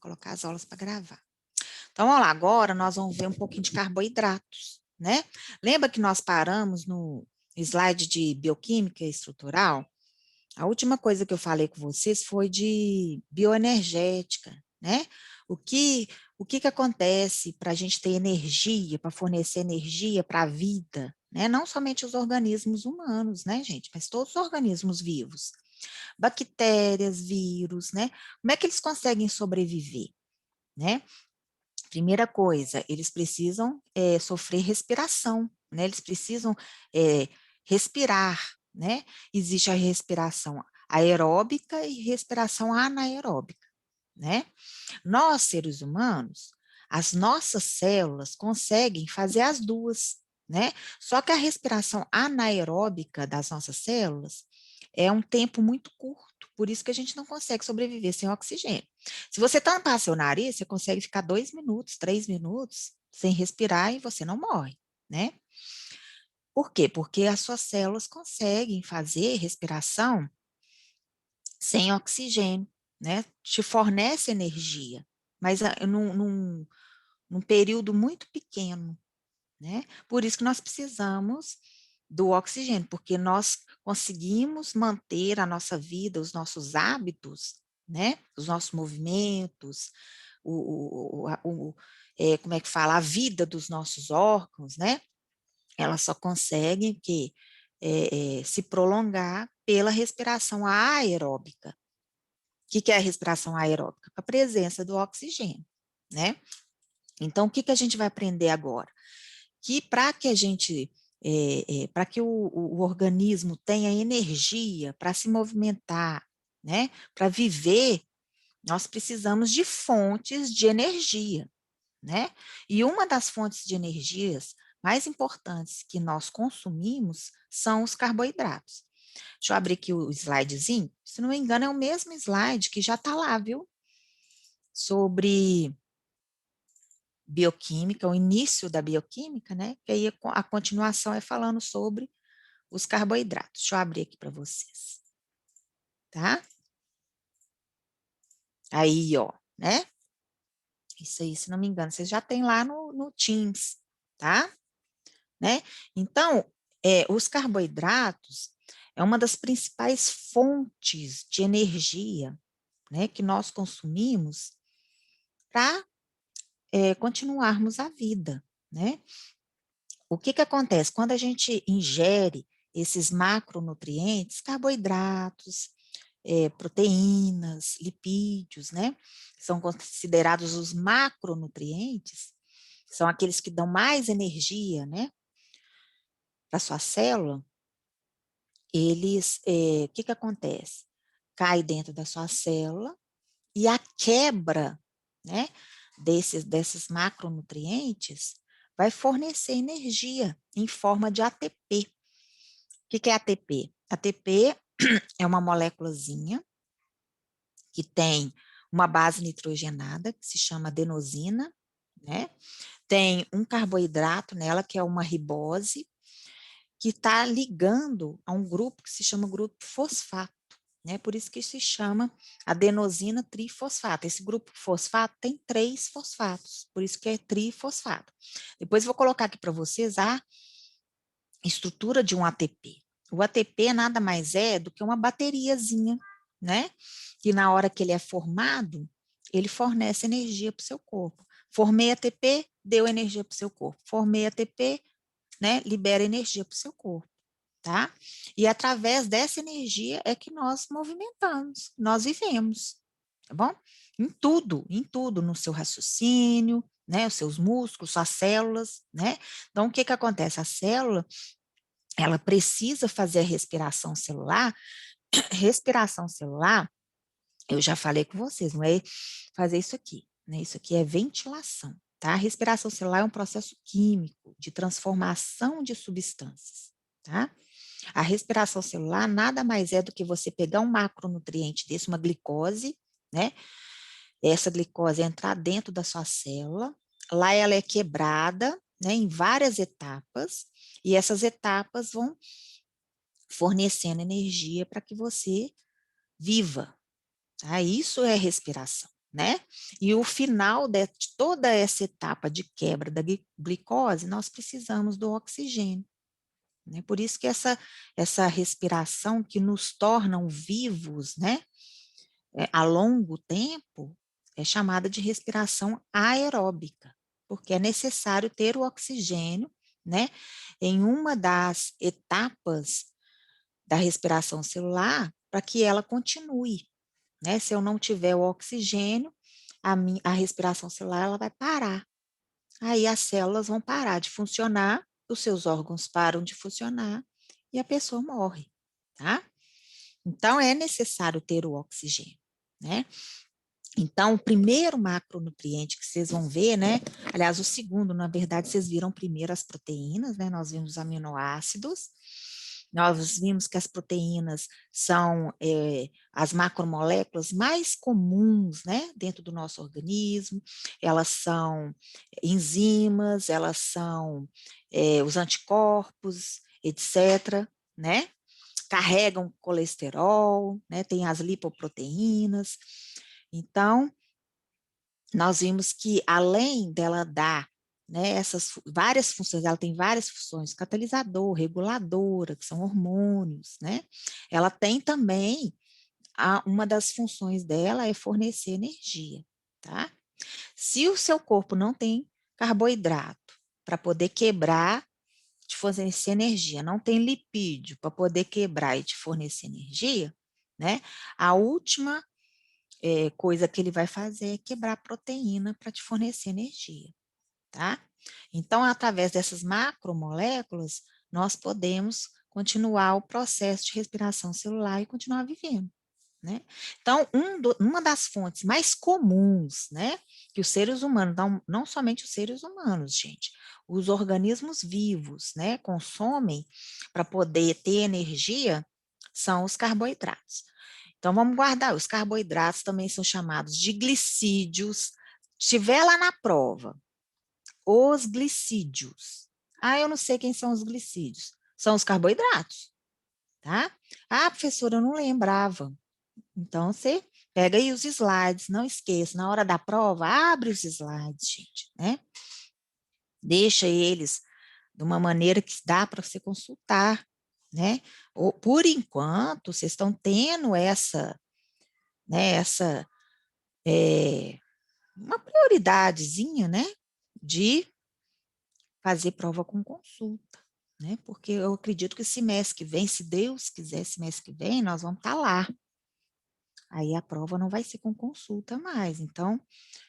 colocar as aulas para gravar. Então, vamos lá, agora nós vamos ver um pouquinho de carboidratos, né? Lembra que nós paramos no slide de bioquímica estrutural? A última coisa que eu falei com vocês foi de bioenergética, né? O que, o que que acontece para a gente ter energia, para fornecer energia para a vida, né? Não somente os organismos humanos, né, gente? Mas todos os organismos vivos. Bactérias, vírus, né? Como é que eles conseguem sobreviver, né? Primeira coisa, eles precisam sofrer respiração, né? Eles precisam respirar, né? Existe a respiração aeróbica e respiração anaeróbica, né? Nós, seres humanos, as nossas células conseguem fazer as duas, né? Só que a respiração anaeróbica das nossas células é um tempo muito curto, por isso que a gente não consegue sobreviver sem oxigênio. Se você tampar seu nariz, você consegue ficar 2 minutos, 3 minutos sem respirar e você não morre, né? Por quê? Porque as suas células conseguem fazer respiração sem oxigênio, né? Te fornece energia, mas num período muito pequeno, né? Por isso que nós precisamos do oxigênio, porque nós conseguimos manter a nossa vida, os nossos hábitos, né? Os nossos movimentos, como é que fala? A vida dos nossos órgãos, né? Elas só conseguem se prolongar pela respiração aeróbica. O que é a respiração aeróbica? A presença do oxigênio, né? Então, o que a gente vai aprender agora? Que para que a gente, para que o organismo tenha energia para se movimentar, né? Para viver, nós precisamos de fontes de energia, né? E uma das fontes de energias mais importantes que nós consumimos são os carboidratos. Deixa eu abrir aqui o slidezinho. Se não me engano, é o mesmo slide que já está lá, viu? Sobre bioquímica, o início da bioquímica, né? Que aí a continuação é falando sobre os carboidratos. Deixa eu abrir aqui para vocês, tá? Aí, ó, né? Isso aí, se não me engano, vocês já têm lá no Teams, tá? Né? Então, os carboidratos é uma das principais fontes de energia, né, que nós consumimos para continuarmos a vida, né? O que que acontece? Quando a gente ingere esses macronutrientes, carboidratos, proteínas, lipídios, né? São considerados os macronutrientes, são aqueles que dão mais energia, né? Para a sua célula, o que que acontece? Cai dentro da sua célula e a quebra, né, desses macronutrientes vai fornecer energia em forma de ATP. O que é ATP? ATP é uma moléculazinha que tem uma base nitrogenada, que se chama adenosina, né? Tem um carboidrato nela, que é uma ribose, que está ligando a um grupo que se chama grupo fosfato, né? Por isso que se chama adenosina trifosfato. Esse grupo fosfato tem 3 fosfatos, por isso que é trifosfato. Depois vou colocar aqui para vocês a estrutura de um ATP. O ATP nada mais é do que uma bateriazinha, né? Que na hora que ele é formado, ele fornece energia para o seu corpo. Formei ATP, deu energia para o seu corpo. Formei ATP, né? Libera energia para o seu corpo, tá? E através dessa energia é que nós movimentamos, nós vivemos, tá bom? Em tudo, no seu raciocínio, né? Os seus músculos, suas células, né? Então, o que que acontece? A célula, ela precisa fazer a respiração celular. Respiração celular, eu já falei com vocês, não é fazer isso aqui, né? Isso aqui é ventilação, tá? A respiração celular é um processo químico de transformação de substâncias, tá? A respiração celular nada mais é do que você pegar um macronutriente desse, uma glicose, né? Essa glicose entrar dentro da sua célula, lá ela é quebrada, né, em várias etapas, e essas etapas vão fornecendo energia para que você viva, tá? Isso é respiração. né? E o final de toda essa etapa de quebra da glicose, nós precisamos do oxigênio, né? Por isso que essa respiração que nos tornam vivos, né? A longo tempo, é chamada de respiração aeróbica, porque é necessário ter o oxigênio, né? Em uma das etapas da respiração celular para que ela continue, né? Se eu não tiver o oxigênio, a respiração celular ela vai parar. Aí as células vão parar de funcionar, os seus órgãos param de funcionar e a pessoa morre, tá? Então é necessário ter o oxigênio, né? Então, o primeiro macronutriente que vocês vão ver, né? Aliás, o segundo, na verdade, vocês viram primeiro as proteínas, né? Nós vimos os aminoácidos. Nós vimos que as proteínas são as macromoléculas mais comuns, né? Dentro do nosso organismo. Elas são enzimas, elas são os anticorpos, etc., né? Carregam colesterol, né? Tem as lipoproteínas. Então, nós vimos que além dela dar, né, essas várias funções, ela tem várias funções, catalisador, reguladora, que são hormônios, né? Ela tem também, uma das funções dela é fornecer energia, tá? Se o seu corpo não tem carboidrato para poder quebrar, te fornecer energia, não tem lipídio para poder quebrar e te fornecer energia, né? A última coisa que ele vai fazer é quebrar a proteína para te fornecer energia, tá? Então, através dessas macromoléculas, nós podemos continuar o processo de respiração celular e continuar vivendo, né? Então, uma das fontes mais comuns, né, que os seres humanos, não somente os seres humanos, gente, os organismos vivos, né, consomem para poder ter energia, são os carboidratos. Então, vamos guardar. Os carboidratos também são chamados de glicídios. Tiver lá na prova, os glicídios. Ah, eu não sei quem são os glicídios. São os carboidratos, tá? Ah, professora, eu não lembrava. Então, você pega aí os slides, não esqueça, na hora da prova, abre os slides, gente, né? Deixa eles de uma maneira que dá para você consultar, né? Por enquanto, vocês estão tendo essa uma prioridadezinha, né, de fazer prova com consulta, né, porque eu acredito que semestre que vem, se Deus quiser, semestre que vem, nós vamos estar lá. Aí a prova não vai ser com consulta mais, então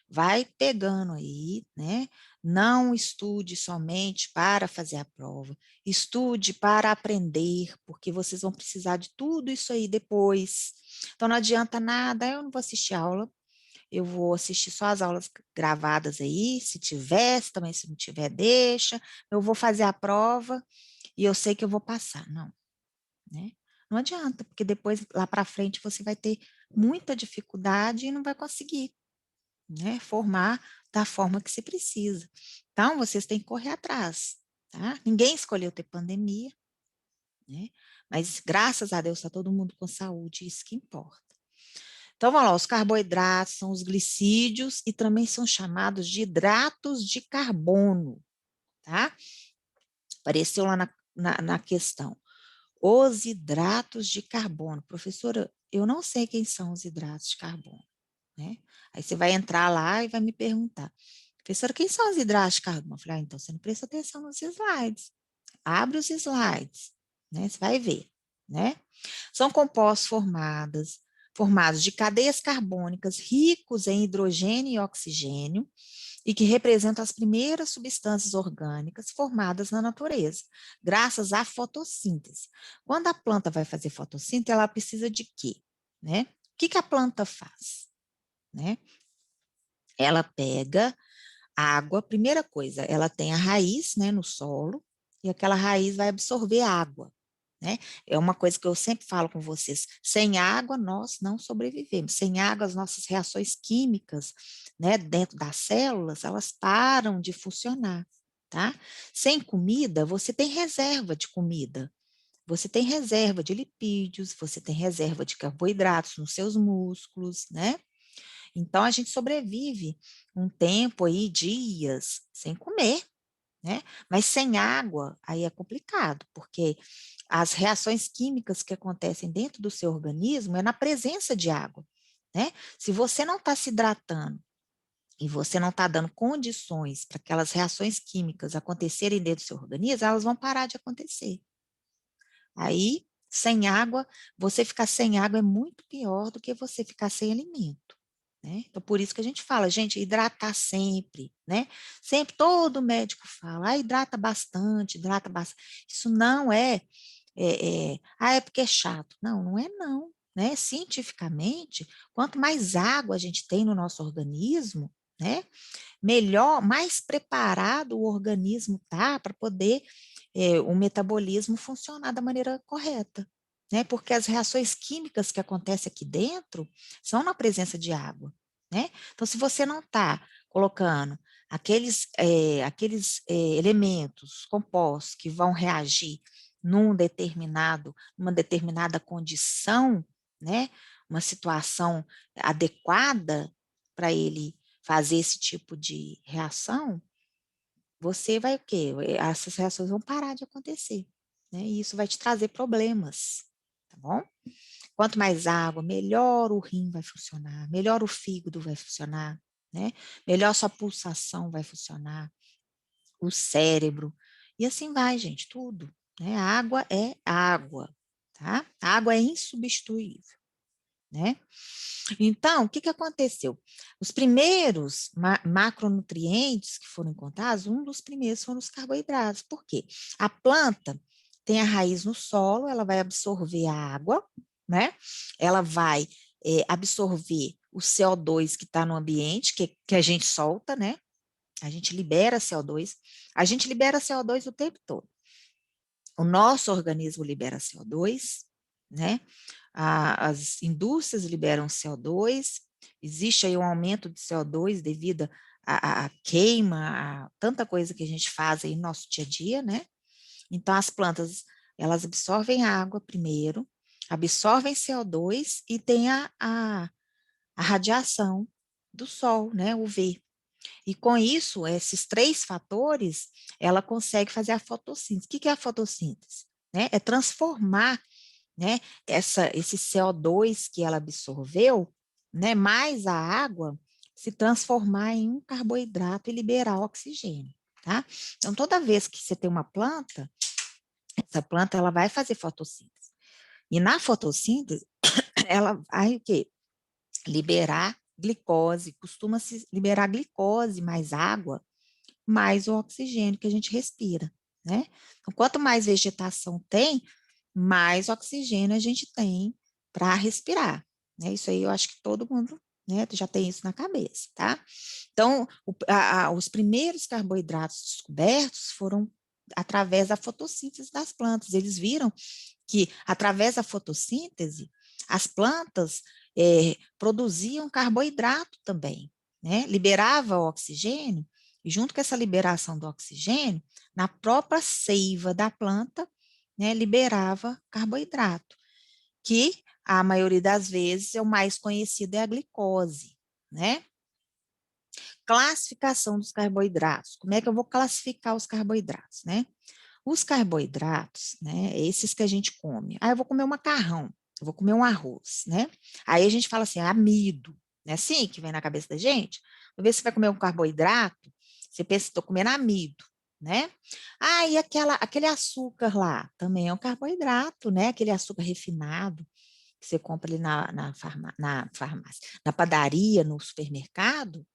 vai pegando aí, né? Não estude somente para fazer a prova, estude para aprender, porque vocês vão precisar de tudo isso aí depois. Então não adianta nada, eu não vou assistir aula, eu vou assistir só as aulas gravadas aí, se tiver, também se não tiver, deixa. Eu vou fazer a prova e eu sei que eu vou passar. Não, né? Não adianta, porque depois lá para frente você vai ter muita dificuldade e não vai conseguir, né, formar da forma que se precisa. Então, vocês têm que correr atrás, tá? Ninguém escolheu ter pandemia, né? Mas graças a Deus está todo mundo com saúde, isso que importa. Então, vamos lá, os carboidratos são os glicídios e também são chamados de hidratos de carbono, tá? Apareceu lá na questão. Os hidratos de carbono. Professora, eu não sei quem são os hidratos de carbono, né? Aí você vai entrar lá e vai me perguntar, professora, quem são os hidratos de carbono? Eu falei, então você não presta atenção nos slides. Abre os slides, né? Você vai ver, né? São compostos formados de cadeias carbônicas ricos em hidrogênio e oxigênio e que representam as primeiras substâncias orgânicas formadas na natureza, graças à fotossíntese. Quando a planta vai fazer fotossíntese, ela precisa de quê? Né? O que a planta faz? Né? Ela pega água, primeira coisa, ela tem a raiz, né, no solo, e aquela raiz vai absorver água, né? É uma coisa que eu sempre falo com vocês, sem água nós não sobrevivemos, sem água as nossas reações químicas, né, dentro das células, elas param de funcionar, tá? Sem comida, você tem reserva de comida, você tem reserva de lipídios, você tem reserva de carboidratos nos seus músculos, né? Então, a gente sobrevive um tempo aí, dias, sem comer, né? Mas sem água, aí é complicado, porque as reações químicas que acontecem dentro do seu organismo é na presença de água, né? Se você não está se hidratando e você não está dando condições para aquelas reações químicas acontecerem dentro do seu organismo, elas vão parar de acontecer. Aí, sem água, você ficar sem água é muito pior do que você ficar sem alimento, né? Então, por isso que a gente fala, gente, hidratar sempre, né? Sempre todo médico fala, hidrata bastante, hidrata bastante. Isso não é porque é chato. Não, não é não, né? Cientificamente, quanto mais água a gente tem no nosso organismo, né? Melhor, mais preparado o organismo tá para poder o metabolismo funcionar da maneira correta, né? Porque as reações químicas que acontecem aqui dentro são na presença de água, né? Então, se você não está colocando aqueles elementos compostos que vão reagir numa determinada condição, né? Uma situação adequada para ele fazer esse tipo de reação, você vai o quê? Essas reações vão parar de acontecer, né? E isso vai te trazer problemas, tá bom? Quanto mais água, melhor o rim vai funcionar, melhor o fígado vai funcionar, né? Melhor sua pulsação vai funcionar, o cérebro, e assim vai, gente, tudo, né? A água é água, tá? A água é insubstituível, né? Então, o que aconteceu? Os primeiros macronutrientes que foram encontrados, um dos primeiros foram os carboidratos. Por quê? A planta tem a raiz no solo, ela vai absorver a água, né? Ela vai absorver o CO2 que está no ambiente, que a gente solta, né? A gente libera CO2. A gente libera CO2 o tempo todo. O nosso organismo libera CO2, né? As indústrias liberam CO2, existe aí um aumento de CO2 devido à queima, a tanta coisa que a gente faz aí no nosso dia a dia, né? Então, as plantas, elas absorvem água primeiro, absorvem CO2 e tem a radiação do sol, né? UV. E com isso, esses três fatores, ela consegue fazer a fotossíntese. O que é a fotossíntese? Né? É transformar, né, esse CO2 que ela absorveu, né, mais a água, se transformar em um carboidrato e liberar oxigênio, tá? Então, toda vez que você tem uma planta, essa planta ela vai fazer fotossíntese. E na fotossíntese, ela vai o quê? Liberar glicose, costuma-se liberar glicose mais água, mais o oxigênio que a gente respira, né? Então, quanto mais vegetação tem, mais oxigênio a gente tem para respirar, né? Isso aí eu acho que todo mundo, né, já tem isso na cabeça, tá? Então, os primeiros carboidratos descobertos foram através da fotossíntese das plantas. Eles viram que, através da fotossíntese, as plantas produziam carboidrato também, né? Liberava o oxigênio, e junto com essa liberação do oxigênio, na própria seiva da planta, né, liberava carboidrato, que a maioria das vezes é o mais conhecido, é a glicose, né? Classificação dos carboidratos. Como é que eu vou classificar os carboidratos, né? Os carboidratos, né, esses que a gente come. Eu vou comer um macarrão, eu vou comer um arroz, né? Aí a gente fala assim, amido, né? Assim que vem na cabeça da gente. Uma vez que você vai comer um carboidrato, você pensa, estou comendo amido, né? E aquele açúcar lá também é um carboidrato, né? Aquele açúcar refinado que você compra ali na farmácia, na padaria, no supermercado,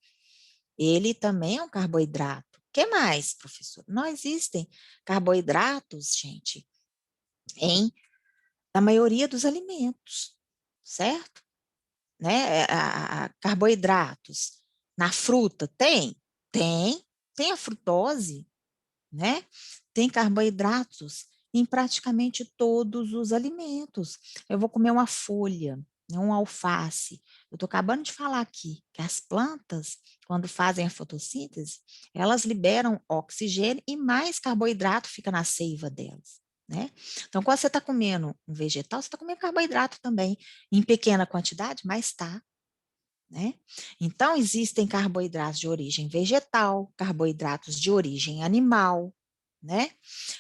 ele também é um carboidrato. O que mais, professor? Não existem carboidratos, gente, na maioria dos alimentos, certo? Né? Carboidratos na fruta tem? Tem. Tem a frutose, né? Tem carboidratos em praticamente todos os alimentos. Eu vou comer uma folha, né, um alface. Eu estou acabando de falar aqui que as plantas, quando fazem a fotossíntese, elas liberam oxigênio e mais carboidrato fica na seiva delas, né? Então, quando você está comendo um vegetal, você está comendo carboidrato também, em pequena quantidade, mas está. né? Então, existem carboidratos de origem vegetal, carboidratos de origem animal, né?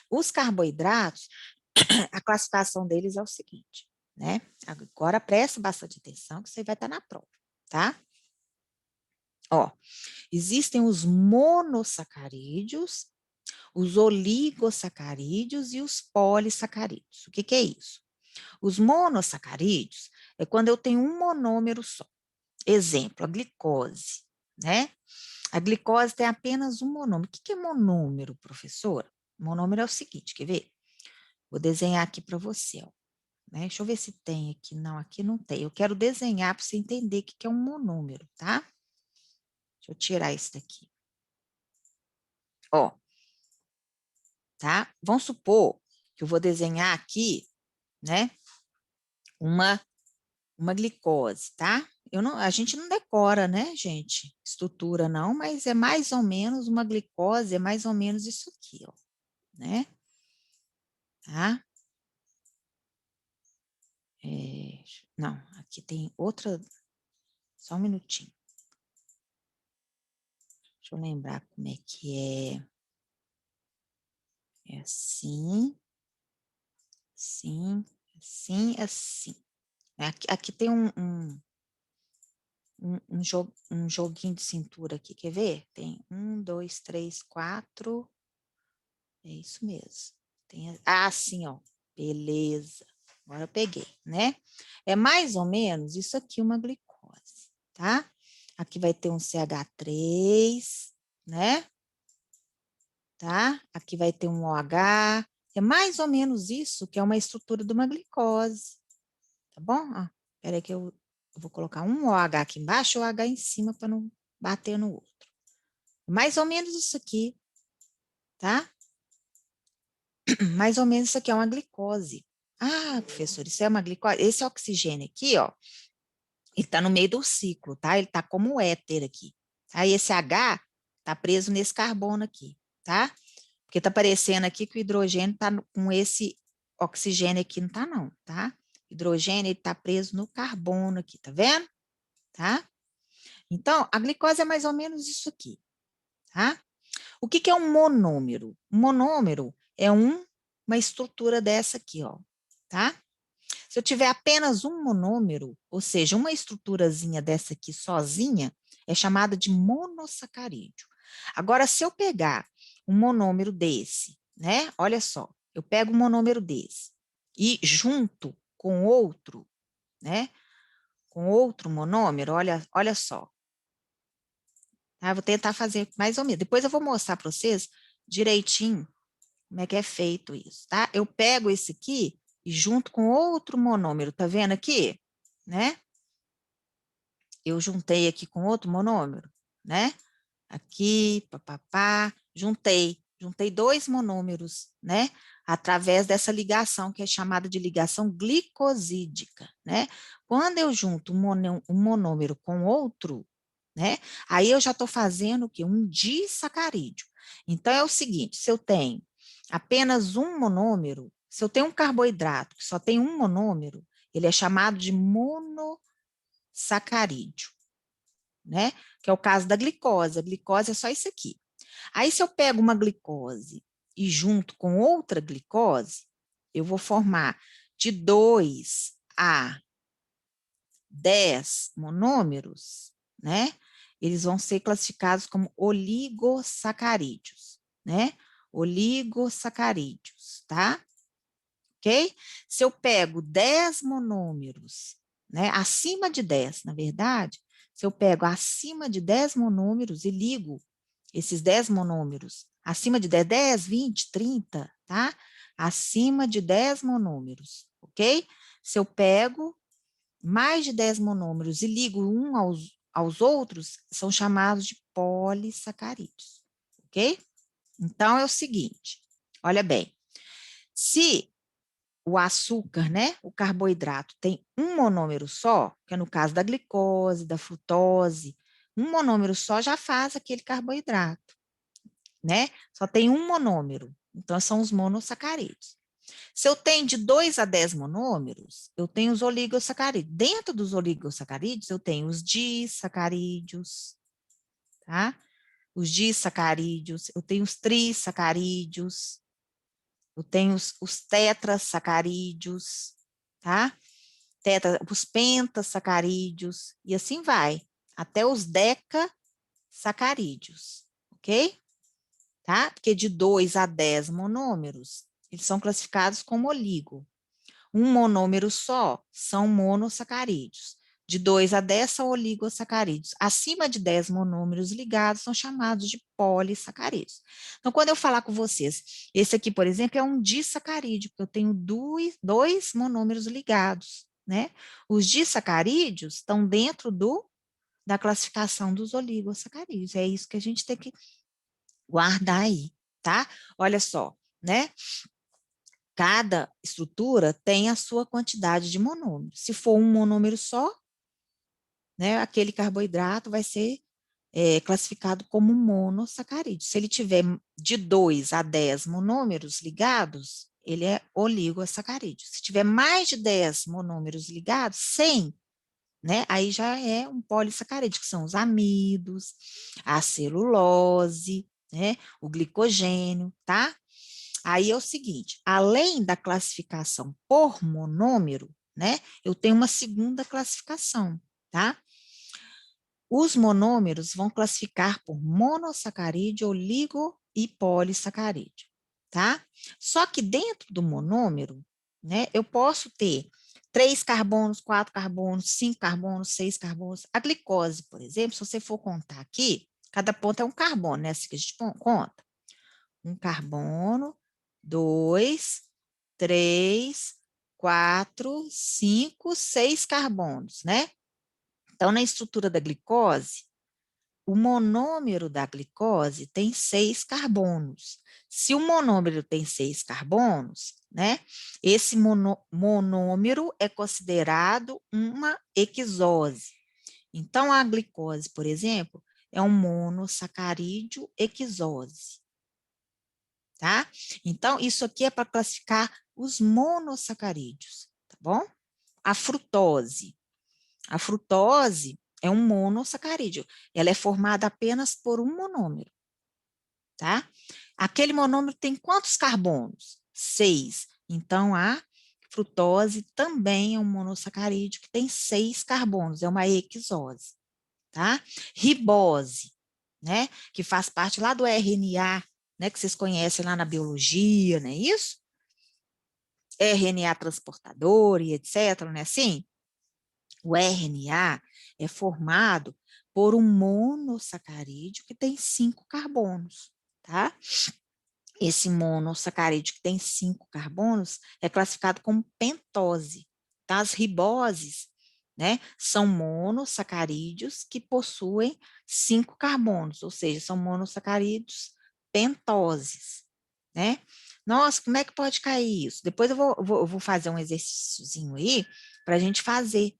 Os carboidratos, a classificação deles é o seguinte, né? Agora presta bastante atenção que você vai estar na prova, tá? Ó, existem os monossacarídeos, os oligosacarídeos e os polissacarídeos. O que é isso? Os monossacarídeos é quando eu tenho um monômero só. Exemplo, a glicose, né? A glicose tem apenas um monômero. O que é monômero, professora? Monômero é o seguinte, quer ver? Vou desenhar aqui para você, ó. Né? Deixa eu ver se tem aqui. Não, aqui não tem. Eu quero desenhar para você entender o que é um monômero, tá? Deixa eu tirar isso daqui. Ó, tá? Vamos supor que eu vou desenhar aqui, né? Uma glicose, tá? A gente não decora, né, gente? Estrutura não, mas é mais ou menos uma glicose, é mais ou menos isso aqui, ó, né? Tá? Não, aqui tem outra, só um minutinho. Deixa eu lembrar como é que é. É assim, assim, assim, assim. Aqui tem um joguinho de cintura aqui, quer ver? Tem 1, 2, 3, 4. É isso mesmo. Sim, ó. Beleza. Agora eu peguei, né? É mais ou menos isso aqui, uma glicose, tá? Aqui vai ter um CH3, né? Tá? Aqui vai ter um OH. É mais ou menos isso que é uma estrutura de uma glicose, tá bom? Espera aí que eu vou colocar um OH aqui embaixo e o OH em cima para não bater no outro. Mais ou menos isso aqui, tá? Mais ou menos isso aqui é uma glicose. Professor, isso é uma glicose. Esse oxigênio aqui, ó, ele está no meio do ciclo, tá? Ele está como éter aqui. Aí esse H está preso nesse carbono aqui, tá? Porque está parecendo aqui que o hidrogênio está com esse oxigênio aqui, não está não, tá? O hidrogênio está preso no carbono aqui, tá vendo? Tá? Então, a glicose é mais ou menos isso aqui, tá? O que é um monômero? Um monômero é uma estrutura dessa aqui, ó, tá? Se eu tiver apenas um monômero, ou seja, uma estruturazinha dessa aqui sozinha, é chamada de monossacarídeo. Agora, se eu pegar um monômero desse, né? Olha só, eu pego um monômero desse e junto com outro, né? Com outro monômero, olha só. Tá? Vou tentar fazer mais ou menos. Depois eu vou mostrar para vocês direitinho como é que é feito isso, tá? Eu pego esse aqui e junto com outro monômero, tá vendo aqui? Né? Eu juntei aqui com outro monômero, né? Aqui, papapá, juntei dois monômeros, né? Através dessa ligação que é chamada de ligação glicosídica, né? Quando eu junto um monômero com outro, né? Aí eu já estou fazendo o quê? Um disacarídeo. Então é o seguinte, se eu tenho apenas um monômero, se eu tenho um carboidrato que só tem um monômero, ele é chamado de monossacarídeo, né? Que é o caso da glicose. A glicose é só isso aqui. Aí, se eu pego uma glicose e junto com outra glicose, eu vou formar de 2 a 10 monômeros, né? Eles vão ser classificados como oligosacarídeos, né? Oligosacarídeos, tá? Ok? Se eu pego 10 monômeros, né? Acima de 10, na verdade, se eu pego acima de 10 monômeros e ligo esses 10 monômeros, acima de 10, 20, 30, tá? Acima de 10 monômeros, ok? Se eu pego mais de 10 monômeros e ligo um aos outros, são chamados de polissacarídeos, ok? Então, é o seguinte, olha bem, se o açúcar, né, o carboidrato, tem um monômero só, que é no caso da glicose, da frutose, um monômero só já faz aquele carboidrato, né? Só tem um monômero, então são os monossacarídeos. Se eu tenho de 2 a 10 monômeros, eu tenho os oligosacarídeos. Dentro dos oligosacarídeos, eu tenho os disacarídeos, tá? Os disacarídeos, eu tenho os trissacarídeos, eu tenho os tetrasacarídeos, tá? Os pentasacarídeos, e assim vai, até os decasacarídeos, ok? Tá? Porque de 2 a 10 monômeros, eles são classificados como oligo. Um monômero só são monossacarídeos. De 2 a 10 são oligosacarídeos. Acima de 10 monômeros ligados são chamados de polissacarídeos. Então, quando eu falar com vocês, esse aqui, por exemplo, é um disacarídeo, porque eu tenho dois monômeros ligados, né? Os disacarídeos estão dentro da classificação dos oligosacarídeos. É isso que a gente tem que guardar aí, tá? Olha só, né? Cada estrutura tem a sua quantidade de monômeros. Se for um monômero só, né, aquele carboidrato vai ser classificado como monossacarídeo. Se ele tiver de 2 a 10 monômeros ligados, ele é oligosacarídeo. Se tiver mais de 10 monômeros ligados, 100, né, aí já é um polissacarídeo, que são os amidos, a celulose, né, o glicogênio, tá? Aí é o seguinte, além da classificação por monômero, né, eu tenho uma segunda classificação, tá? Os monômeros vão classificar por monossacarídeo, oligo e polissacarídeo, tá? Só que dentro do monômero, né, eu posso ter 3 carbonos, 4 carbonos, 5 carbonos, 6 carbonos. A glicose, por exemplo, se você for contar aqui, cada ponto é um carbono, né? Assim que a gente conta. Um carbono, 2, 3, 4, 5, 6 carbonos, né? Então, na estrutura da glicose, o monômero da glicose tem 6 carbonos. Se o monômero tem 6 carbonos, né, esse monômero é considerado uma hexose. Então, a glicose, por exemplo, é um monossacarídeo hexose, tá? Então, isso aqui é para classificar os monossacarídeos, tá bom? A frutose. A frutose é um monossacarídeo. Ela é formada apenas por um monômero, tá? Aquele monômero tem quantos carbonos? 6. Então, a frutose também é um monossacarídeo que tem 6 carbonos, é uma hexose, tá? Ribose, né? Que faz parte lá do RNA, né? Que vocês conhecem lá na biologia, não é isso? RNA transportador e etc, não é assim? O RNA é formado por um monossacarídeo que tem 5 carbonos, tá? Esse monossacarídeo que tem 5 carbonos é classificado como pentose. Tá? As riboses, né, são monossacarídeos que possuem 5 carbonos, ou seja, são monossacarídeos pentoses, né? Nossa, como é que pode cair isso? Depois eu vou fazer um exercíciozinho aí para a gente fazer,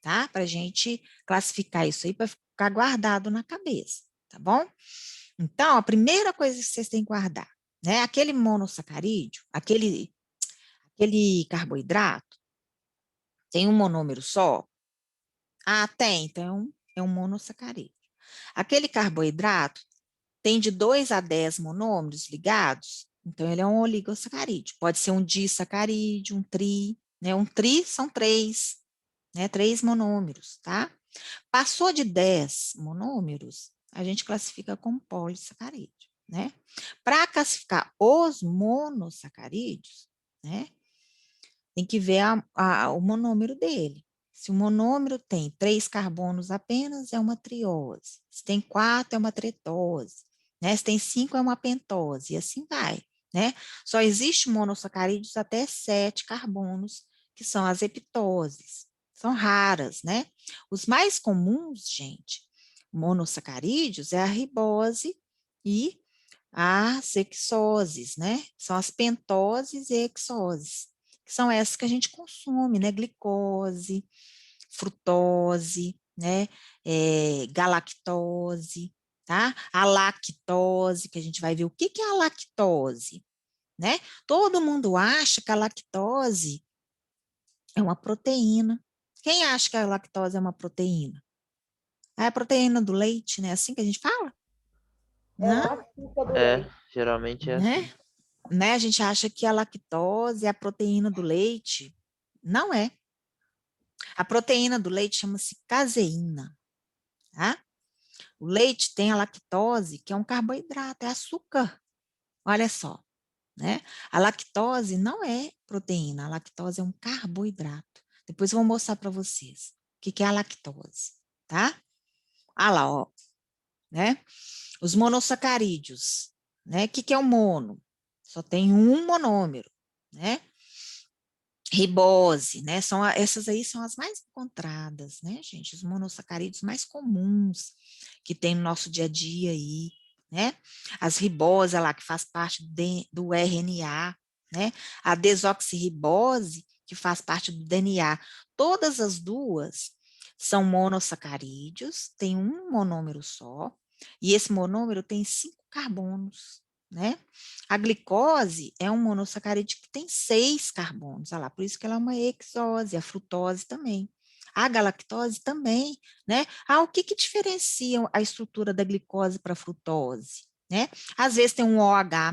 tá? Para a gente classificar isso aí para ficar guardado na cabeça, tá bom? Então, a primeira coisa que vocês têm que guardar, né? Aquele monossacarídeo, aquele carboidrato, tem um monômero só? Ah, tem, então é um monossacarídeo. Aquele carboidrato tem de 2 a 10 monômeros ligados, então ele é um oligosacarídeo. Pode ser um disacarídeo, um tri, né? Um tri são 3, né? 3 monômeros, tá? Passou de 10 monômeros, a gente classifica como polissacarídeo, né? Para classificar os monossacarídeos, né? Tem que ver o monômero dele. Se o monômero tem 3 carbonos apenas, é uma triose. Se tem 4, é uma tretose. Né? Se tem 5, é uma pentose. E assim vai. Né? Só existe monossacarídeos até 7 carbonos, que são as heptoses. São raras, né? Os mais comuns, gente, monossacarídeos, é a ribose e as hexoses, né? São as pentoses e hexoses, que são essas que a gente consome, né? Glicose, frutose, né? Galactose, tá? A lactose, que a gente vai ver o que é a lactose. né? Todo mundo acha que a lactose é uma proteína. Quem acha que a lactose é uma proteína? É a proteína do leite, né? Assim que a gente fala? É o Não, açúcar do É, leite. geralmente é assim. né? A gente acha que a lactose é a proteína do leite. Não é. A proteína do leite chama-se caseína, tá? O leite tem a lactose, que é um carboidrato, é açúcar. Olha só, né? A lactose não é proteína, a lactose é um carboidrato. Depois eu vou mostrar para vocês o que é a lactose, tá? Ah lá, ó, né? Os monossacarídeos, né? O que é o mono? Só tem um monômero, né? Ribose, né? Essas aí são as mais encontradas, né, gente? Os monossacarídeos mais comuns que tem no nosso dia a dia aí, né? As ribose lá, que faz parte do RNA, né? A desoxirribose, que faz parte do DNA. Todas as duas são monossacarídeos, tem um monômero só, e esse monômero tem 5 carbonos, né? A glicose é um monossacarídeo que tem 6 carbonos, olha lá, por isso que ela é uma hexose, a frutose também. A galactose também, né? O que diferencia a estrutura da glicose para a frutose, né? Às vezes tem um OH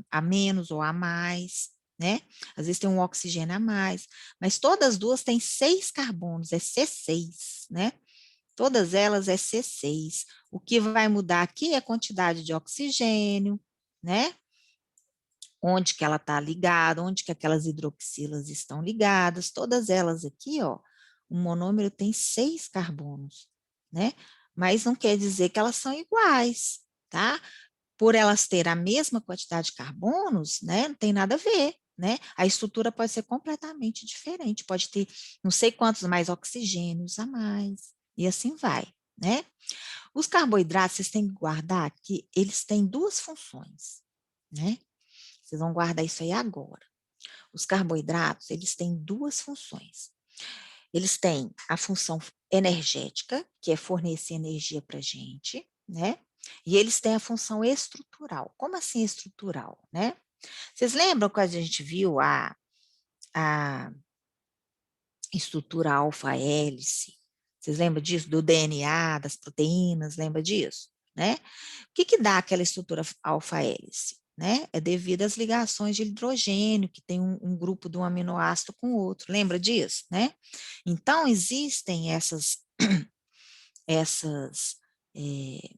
a menos ou a mais, né? Às vezes tem um oxigênio a mais, mas todas as duas têm 6 carbonos, é C6, né? Todas elas é C6. O que vai mudar aqui é a quantidade de oxigênio, né? Onde que ela está ligada, onde que aquelas hidroxilas estão ligadas, todas elas aqui, ó, o monômero tem 6 carbonos, né? Mas não quer dizer que elas são iguais, tá? Por elas terem a mesma quantidade de carbonos, né, não tem nada a ver, né? A estrutura pode ser completamente diferente, pode ter não sei quantos mais oxigênios a mais, e assim vai, né? Os carboidratos, vocês têm que guardar que eles têm duas funções, né? Vocês vão guardar isso aí agora. Os carboidratos, eles têm duas funções. Eles têm a função energética, que é fornecer energia para a gente, né? E eles têm a função estrutural. Como assim estrutural, né? Vocês lembram quando a gente viu a estrutura alfa-hélice? Vocês lembram disso? Do DNA, das proteínas, lembra disso? Né? O que dá aquela estrutura alfa-hélice? Né? É devido às ligações de hidrogênio, que tem um grupo de um aminoácido com o outro. Lembra disso? Né? Então, existem essas,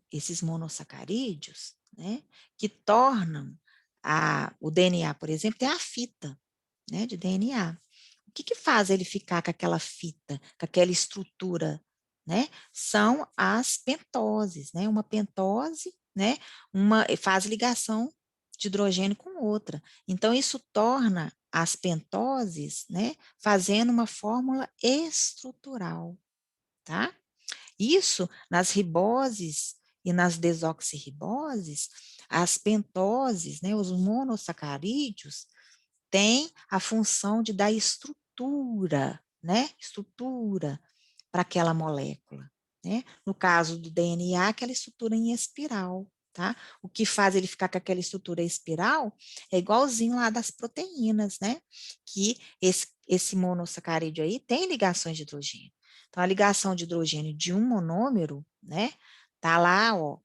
esses monossacarídeos, né, que tornam o DNA, por exemplo, tem a fita, né, de DNA. O que faz ele ficar com aquela fita, com aquela estrutura, né? São as pentoses, né? Uma pentose, né? Faz ligação de hidrogênio com outra. Então, isso torna as pentoses, né? Fazendo uma fórmula estrutural, tá? Isso, nas riboses e nas desoxirriboses, as pentoses, né, os monossacarídeos, têm a função de dar estrutura, né, estrutura para aquela molécula, né? No caso do DNA, aquela estrutura em espiral, tá? O que faz ele ficar com aquela estrutura espiral é igualzinho lá das proteínas, né? Que esse monossacarídeo aí tem ligações de hidrogênio. Então, a ligação de hidrogênio de um monômero, né? Tá lá, ó,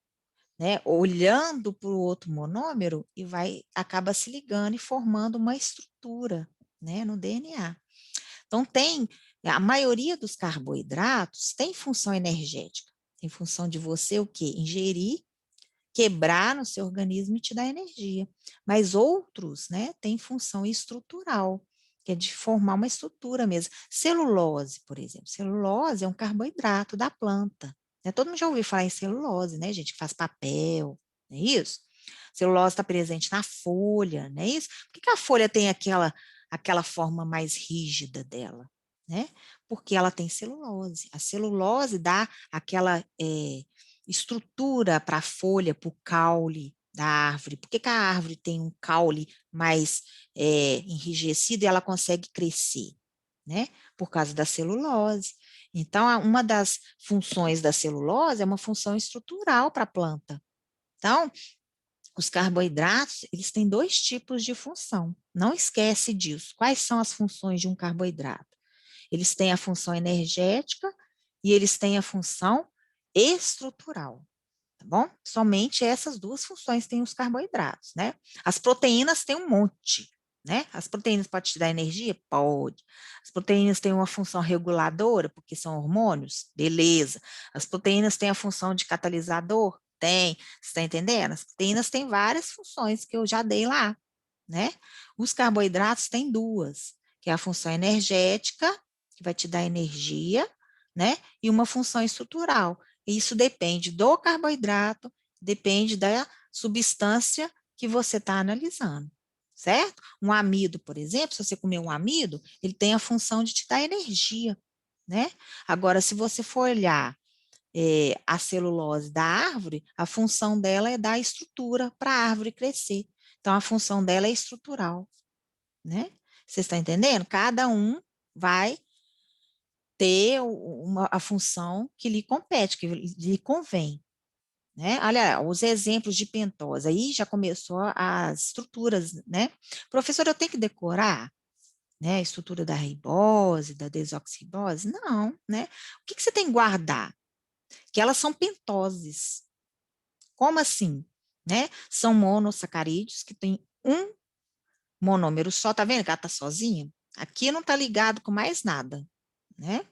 né? Olhando para o outro monômero e acaba se ligando e formando uma estrutura, né? No DNA. Então, a maioria dos carboidratos tem função energética, tem função de você o quê? Ingerir, quebrar no seu organismo e te dar energia. Mas outros, né, têm função estrutural, que é de formar uma estrutura mesmo. Celulose, por exemplo. Celulose é um carboidrato da planta. Né? Todo mundo já ouviu falar em celulose, né, gente, que faz papel, não é isso? Celulose está presente na folha, não é isso? Por que a folha tem aquela forma mais rígida dela? Né? Porque ela tem celulose. A celulose dá aquela estrutura para a folha, para o caule da árvore. Por que a árvore tem um caule mais enrijecido e ela consegue crescer? Né? Por causa da celulose. Então, uma das funções da celulose é uma função estrutural para a planta. Então, Os carboidratos, eles têm dois tipos de função. Não esquece disso. Quais são as funções de um carboidrato? Eles têm a função energética e eles têm a função estrutural, tá bom? Somente essas duas funções têm os carboidratos, né? As proteínas têm um monte, né? As proteínas podem te dar energia? Pode. As proteínas têm uma função reguladora, porque são hormônios? Beleza. As proteínas têm a função de catalisador? Tem. Você está entendendo? As proteínas têm várias funções que eu já dei lá, né? Os carboidratos têm duas, que é a função energética, que vai te dar energia, né? E uma função estrutural. Isso depende do carboidrato, depende da substância que você está analisando, certo? Um amido, por exemplo, se você comer um amido, ele tem a função de te dar energia, né? Agora, se você for olhar a celulose da árvore, a função dela é dar estrutura para a árvore crescer. Então, a função dela é estrutural, né? Você está entendendo? Cada um vai ter a função que lhe compete, que lhe convém, né? Olha, os exemplos de pentose, aí já começou as estruturas, né? Professor, eu tenho que decorar, né, a estrutura da ribose, da desoxirribose? Não, né? O que você tem que guardar? Que elas são pentoses. Como assim? Né? São monossacarídeos que têm um monômero só, tá vendo que ela tá sozinha? Aqui não tá ligado com mais nada, né?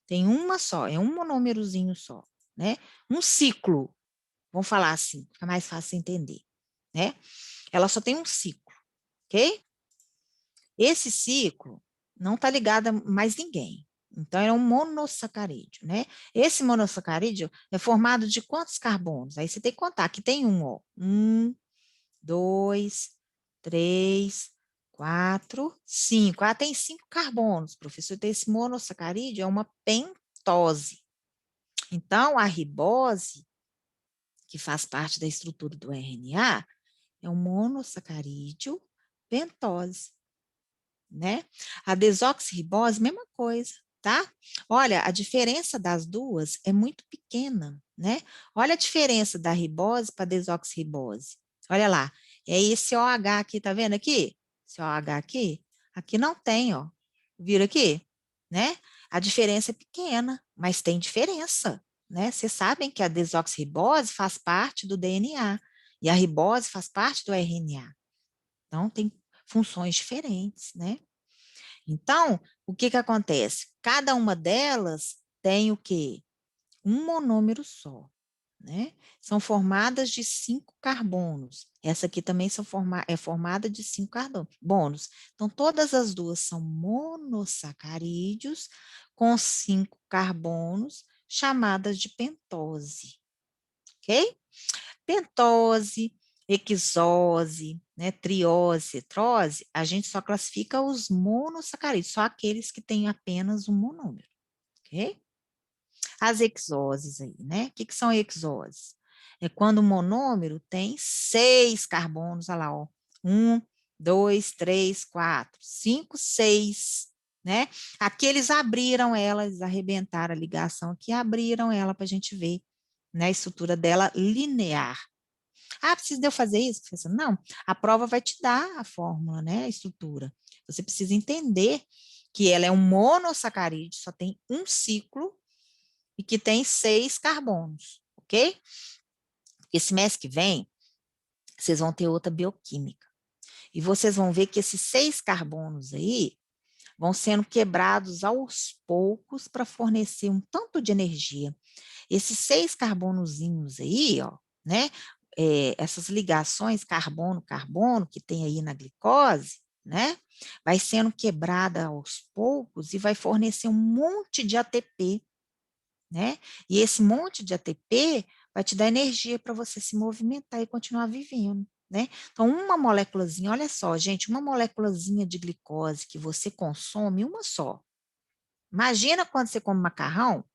Tem uma só, é um monômerozinho só, né? Um ciclo, vamos falar assim, fica mais fácil entender, né? Ela só tem um ciclo, ok? Esse ciclo não está ligado a mais ninguém. Então, é um monossacarídeo, né? Esse monossacarídeo é formado de quantos carbonos? Aí você tem que contar, aqui tem um, ó. 2, 3, 4, 5. Ah, tem 5 carbonos, professor. Então, esse monossacarídeo é uma pentose. Então, a ribose, que faz parte da estrutura do RNA, é um monossacarídeo pentose, né? A desoxirribose, mesma coisa, tá? Olha, a diferença das duas é muito pequena, né? Olha a diferença da ribose para a desoxirribose. Olha lá, é esse OH aqui, tá vendo aqui? Esse OH aqui, aqui não tem, ó. Vira aqui, né? A diferença é pequena, mas tem diferença, né? Vocês sabem que a desoxirribose faz parte do DNA e a ribose faz parte do RNA. Então, tem funções diferentes, né? Então, o que que acontece? Cada uma delas tem o quê? Um monômero só, né? São formadas de 5 carbonos. Essa aqui também é formada de 5 carbonos. Então, todas as duas são monossacarídeos com 5 carbonos, chamadas de pentose, ok? Pentose, hexose, né, triose, citrose, a gente só classifica os monossacarídeos, só aqueles que têm apenas um monômero, ok? As hexoses aí, né? O que são hexoses? É quando o monômero tem 6 carbonos, olha lá, ó. 1, 2, 3, 4, 5, 6, né? Aqui eles abriram ela, eles arrebentaram a ligação aqui, abriram ela para a gente ver, né, a estrutura dela linear. Ah, precisa de eu fazer isso? Professor? Não, a prova vai te dar a fórmula, né, a estrutura. Você precisa entender que ela é um monossacarídeo, só tem um ciclo e que tem 6 carbonos, ok? Esse mês que vem, vocês vão ter outra bioquímica. E vocês vão ver que esses 6 carbonos aí vão sendo quebrados aos poucos para fornecer um tanto de energia. Esses 6 carbonozinhos aí, ó, né? Essas ligações carbono-carbono que tem aí na glicose, né? Vai sendo quebrada aos poucos e vai fornecer um monte de ATP, né? E esse monte de ATP vai te dar energia para você se movimentar e continuar vivendo, né? Então, uma moléculazinha, olha só, gente, uma moléculazinha de glicose que você consome, uma só. Imagina quando você come macarrão,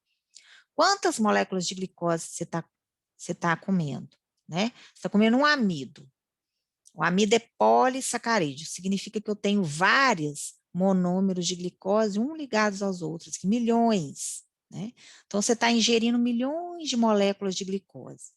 quantas moléculas de glicose você tá comendo, né? Você está comendo um amido. O amido é polissacarídeo, significa que eu tenho vários monômeros de glicose, um ligados aos outros, que milhões, né? Então, você está ingerindo milhões de moléculas de glicose.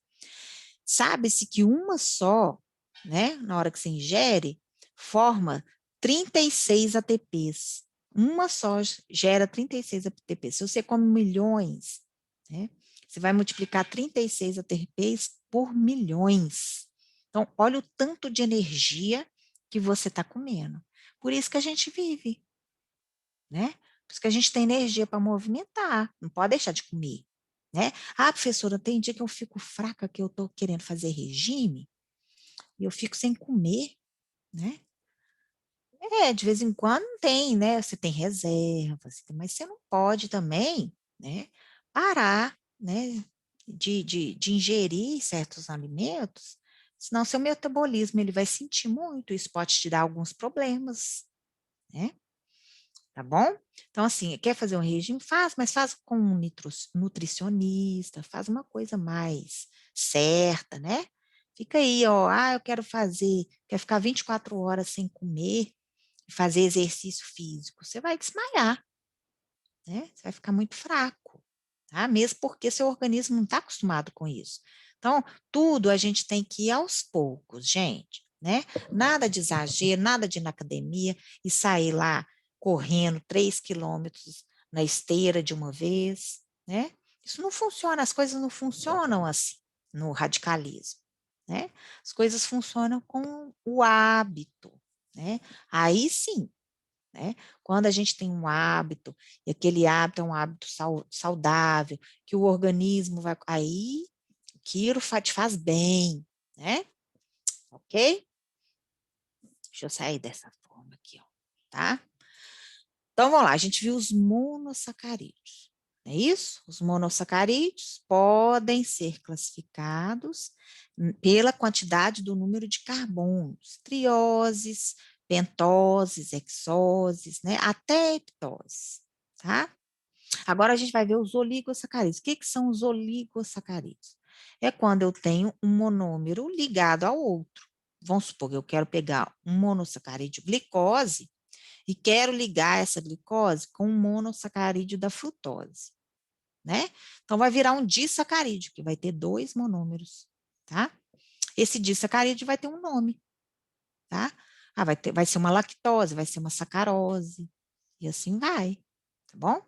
Sabe-se que uma só né? Na hora que você ingere, forma 36 ATPs. Uma só gera 36 ATPs. Se você come milhões, né? Você vai multiplicar 36 ATPs por milhões. Então, olha o tanto de energia que você está comendo. Por isso que a gente vive, né? Por isso que a gente tem energia para movimentar, não pode deixar de comer, né? Ah, professora, tem dia que eu fico fraca, que eu estou querendo fazer regime, e eu fico sem comer, né? De vez em quando tem, né? Você tem reserva, mas você não pode também, né? Parar, né? De ingerir certos alimentos, senão seu metabolismo ele vai sentir muito, isso pode te dar alguns problemas, né? Tá bom? Então, assim, quer fazer um regime? Faz, mas faz com um nutricionista, faz uma coisa mais certa, né? Fica aí, ó, eu quero fazer, quer ficar 24 horas sem comer, fazer exercício físico, você vai desmaiar, né? Você vai ficar muito fraco, tá? Mesmo porque seu organismo não está acostumado com isso. Então, tudo a gente tem que ir aos poucos, gente, né? Nada de exagero, nada de ir na academia e sair lá correndo 3 quilômetros na esteira de uma vez, né? Isso não funciona, as coisas não funcionam assim no radicalismo, né? As coisas funcionam com o hábito, né? Aí sim, né? Quando a gente tem um hábito, e aquele hábito é um hábito saudável, que o organismo vai. Aí, aquilo te faz bem, né? Ok? Deixa eu sair dessa forma aqui, ó, tá? Então, vamos lá, a gente viu os monossacarídeos, não é isso? Os monossacarídeos podem ser classificados pela quantidade do número de carbonos, trioses, pentoses, hexoses, né? Até heptoses, tá? Agora a gente vai ver os oligosacarídeos. O que são os oligosacarídeos? É quando eu tenho um monômero ligado ao outro. Vamos supor que eu quero pegar um monossacarídeo glicose e quero ligar essa glicose com um monossacarídeo da frutose, né? Então vai virar um disacarídeo, que vai ter 2 monômeros, tá? Esse disacarídeo vai ter um nome, tá? Vai ser uma lactose, vai ser uma sacarose, e assim vai, tá bom?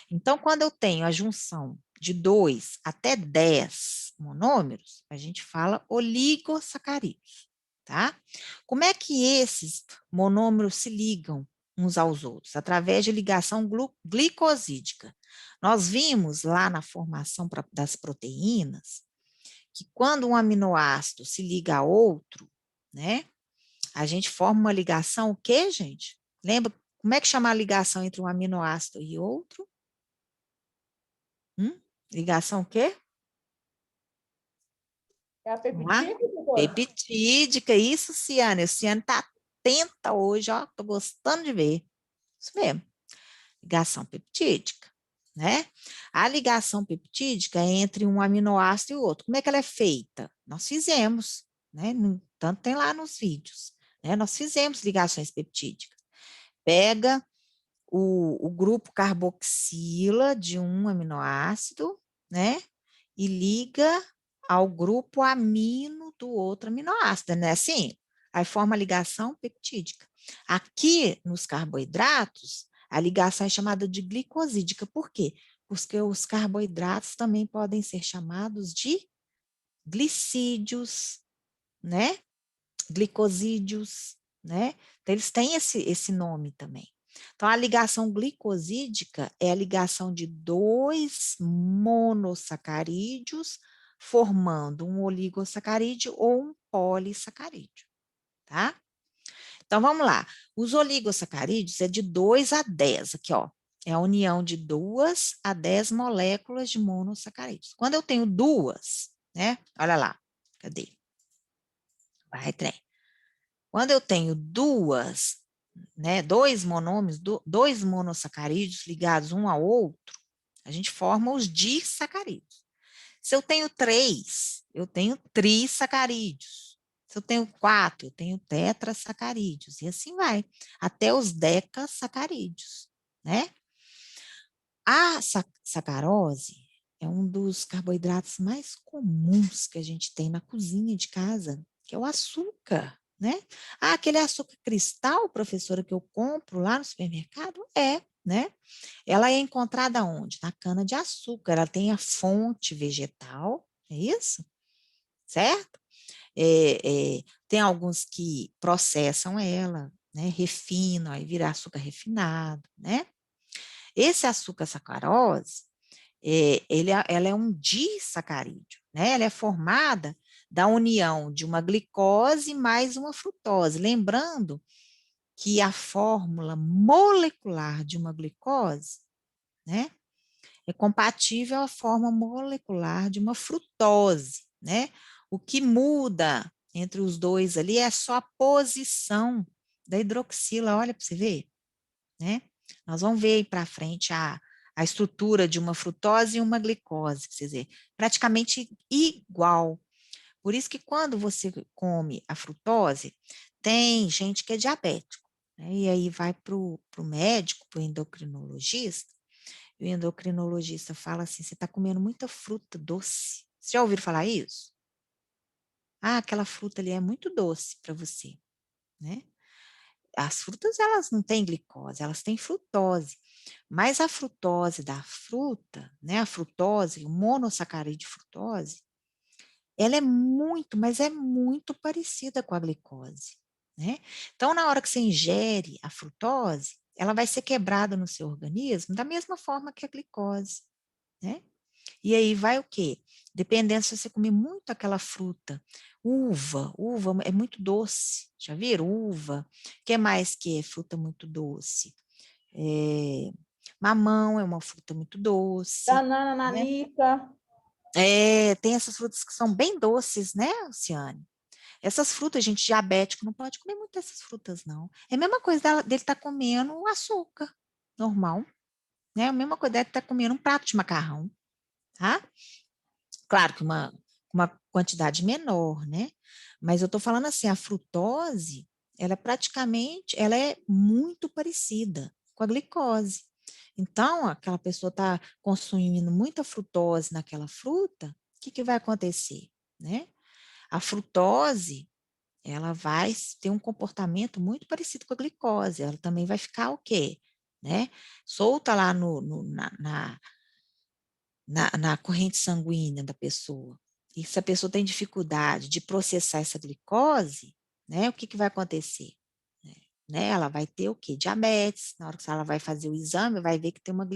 Então, quando eu tenho a junção de 2 até 10 monômeros, a gente fala oligosacarídeos, tá? Como é que esses monômeros se ligam uns aos outros? Através de ligação glicosídica. Nós vimos lá na formação das proteínas que quando um aminoácido se liga a outro, né? A gente forma uma ligação, o quê, gente? Lembra como é que chama a ligação entre um aminoácido e outro? Hum? Ligação o quê? É a Vamos lá? peptídeo, doutora? Peptídica, isso, Ciane. A Ciane está atenta hoje, ó. Estou gostando de ver. Isso mesmo. Ligação peptídica, né? A ligação peptídica é entre um aminoácido e o outro. Como é que ela é feita? Nós fizemos, né? Tanto tem lá nos vídeos, né? Nós fizemos ligações peptídicas. Pega o grupo carboxila de um aminoácido, né? E liga ao grupo amino do outro aminoácido, né? Assim, aí forma a ligação peptídica. Aqui nos carboidratos, a ligação é chamada de glicosídica. Por quê? Porque os carboidratos também podem ser chamados de glicídios, né? Glicosídeos, né? Então, eles têm esse nome também. Então, a ligação glicosídica é a ligação de 2 monossacarídeos formando um oligosacarídeo ou um polissacarídeo, tá? Então, vamos lá. Os oligosacarídeos é de 2 a 10, aqui, ó. É a união de 2 a 10 moléculas de monossacarídeos. Quando eu tenho duas, né? Olha lá. Cadê? Vai, trem. Quando eu tenho duas, né, dois monômeros, dois monossacarídeos ligados um ao outro, a gente forma os disacarídeos. Se eu tenho três, eu tenho trissacarídeos. Se eu tenho quatro, eu tenho tetrassacarídeos. E assim vai, até os decasacarídeos, né? A sacarose é um dos carboidratos mais comuns que a gente tem na cozinha de casa. que é o açúcar, né? Ah, aquele açúcar cristal, professora, que eu compro lá no supermercado? É, né? Ela é encontrada onde? Na cana-de-açúcar. Ela tem a fonte vegetal, é isso? Certo? Tem alguns que processam ela, né? Refinam, aí vira açúcar refinado, né? Esse açúcar sacarose, ela é um disacarídeo, né? Ela é formada da união de uma glicose mais uma frutose. Lembrando que a fórmula molecular de uma glicose, né, é compatível à forma molecular de uma frutose, né? O que muda entre os dois ali é só a posição da hidroxila, olha para você ver, né? Nós vamos ver aí para frente a estrutura de uma frutose e uma glicose, quer dizer, praticamente igual. Por isso que quando você come a frutose, tem gente que é diabético, né? E aí vai para o médico, para o endocrinologista, e o endocrinologista fala assim, você está comendo muita fruta doce. Você já ouviram falar isso? Ah, aquela fruta ali é muito doce para você, né? As frutas, elas não têm glicose, elas têm frutose. Mas a frutose da fruta, né, a frutose, o monossacarídeo frutose, ela é muito, mas é muito parecida com a glicose, né? Então, na hora que você ingere a frutose, ela vai ser quebrada no seu organismo da mesma forma que a glicose, né? E aí vai o quê? Dependendo se você comer muito aquela fruta. Uva é muito doce. Já viram? Uva. O que mais que é fruta muito doce? É, mamão é uma fruta muito doce, Banana, né? nanica. Tem essas frutas que são bem doces, né, Luciane? Essas frutas, gente, diabético não pode comer muito dessas frutas, não. É a mesma coisa dele estar comendo açúcar normal, né? A mesma coisa dele estar comendo um prato de macarrão, tá? Claro que uma quantidade menor, né? Mas eu estou falando assim, a frutose, ela é muito parecida com a glicose. Então, aquela pessoa está consumindo muita frutose naquela fruta, o que vai acontecer, né? A frutose, ela vai ter um comportamento muito parecido com a glicose, ela também vai ficar o quê? Né? Solta lá na corrente sanguínea da pessoa. E se a pessoa tem dificuldade de processar essa glicose, né, o que vai acontecer? Né, ela vai ter o quê? Diabetes. Na hora que ela vai fazer o exame, vai ver que tem uma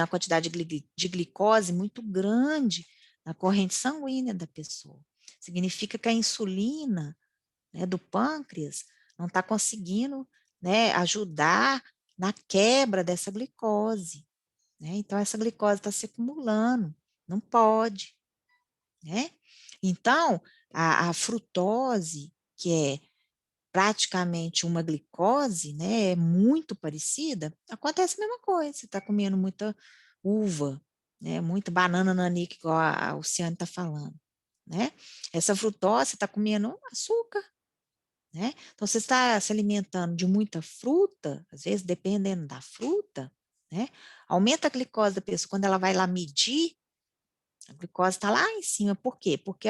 quantidade de glicose muito grande na corrente sanguínea da pessoa. Significa que a insulina, né, do pâncreas não está conseguindo, né, ajudar na quebra dessa glicose, né? Então, essa glicose está se acumulando, não pode, né? Então, a frutose, que é praticamente uma glicose, né, é muito parecida, acontece a mesma coisa, você está comendo muita uva, né, muita banana nanica, igual a Luciane está falando, né? Essa frutose, você está comendo açúcar, né? Então, você está se alimentando de muita fruta, às vezes, dependendo da fruta, né? Aumenta a glicose da pessoa, quando ela vai lá medir, a glicose está lá em cima. Por quê? Porque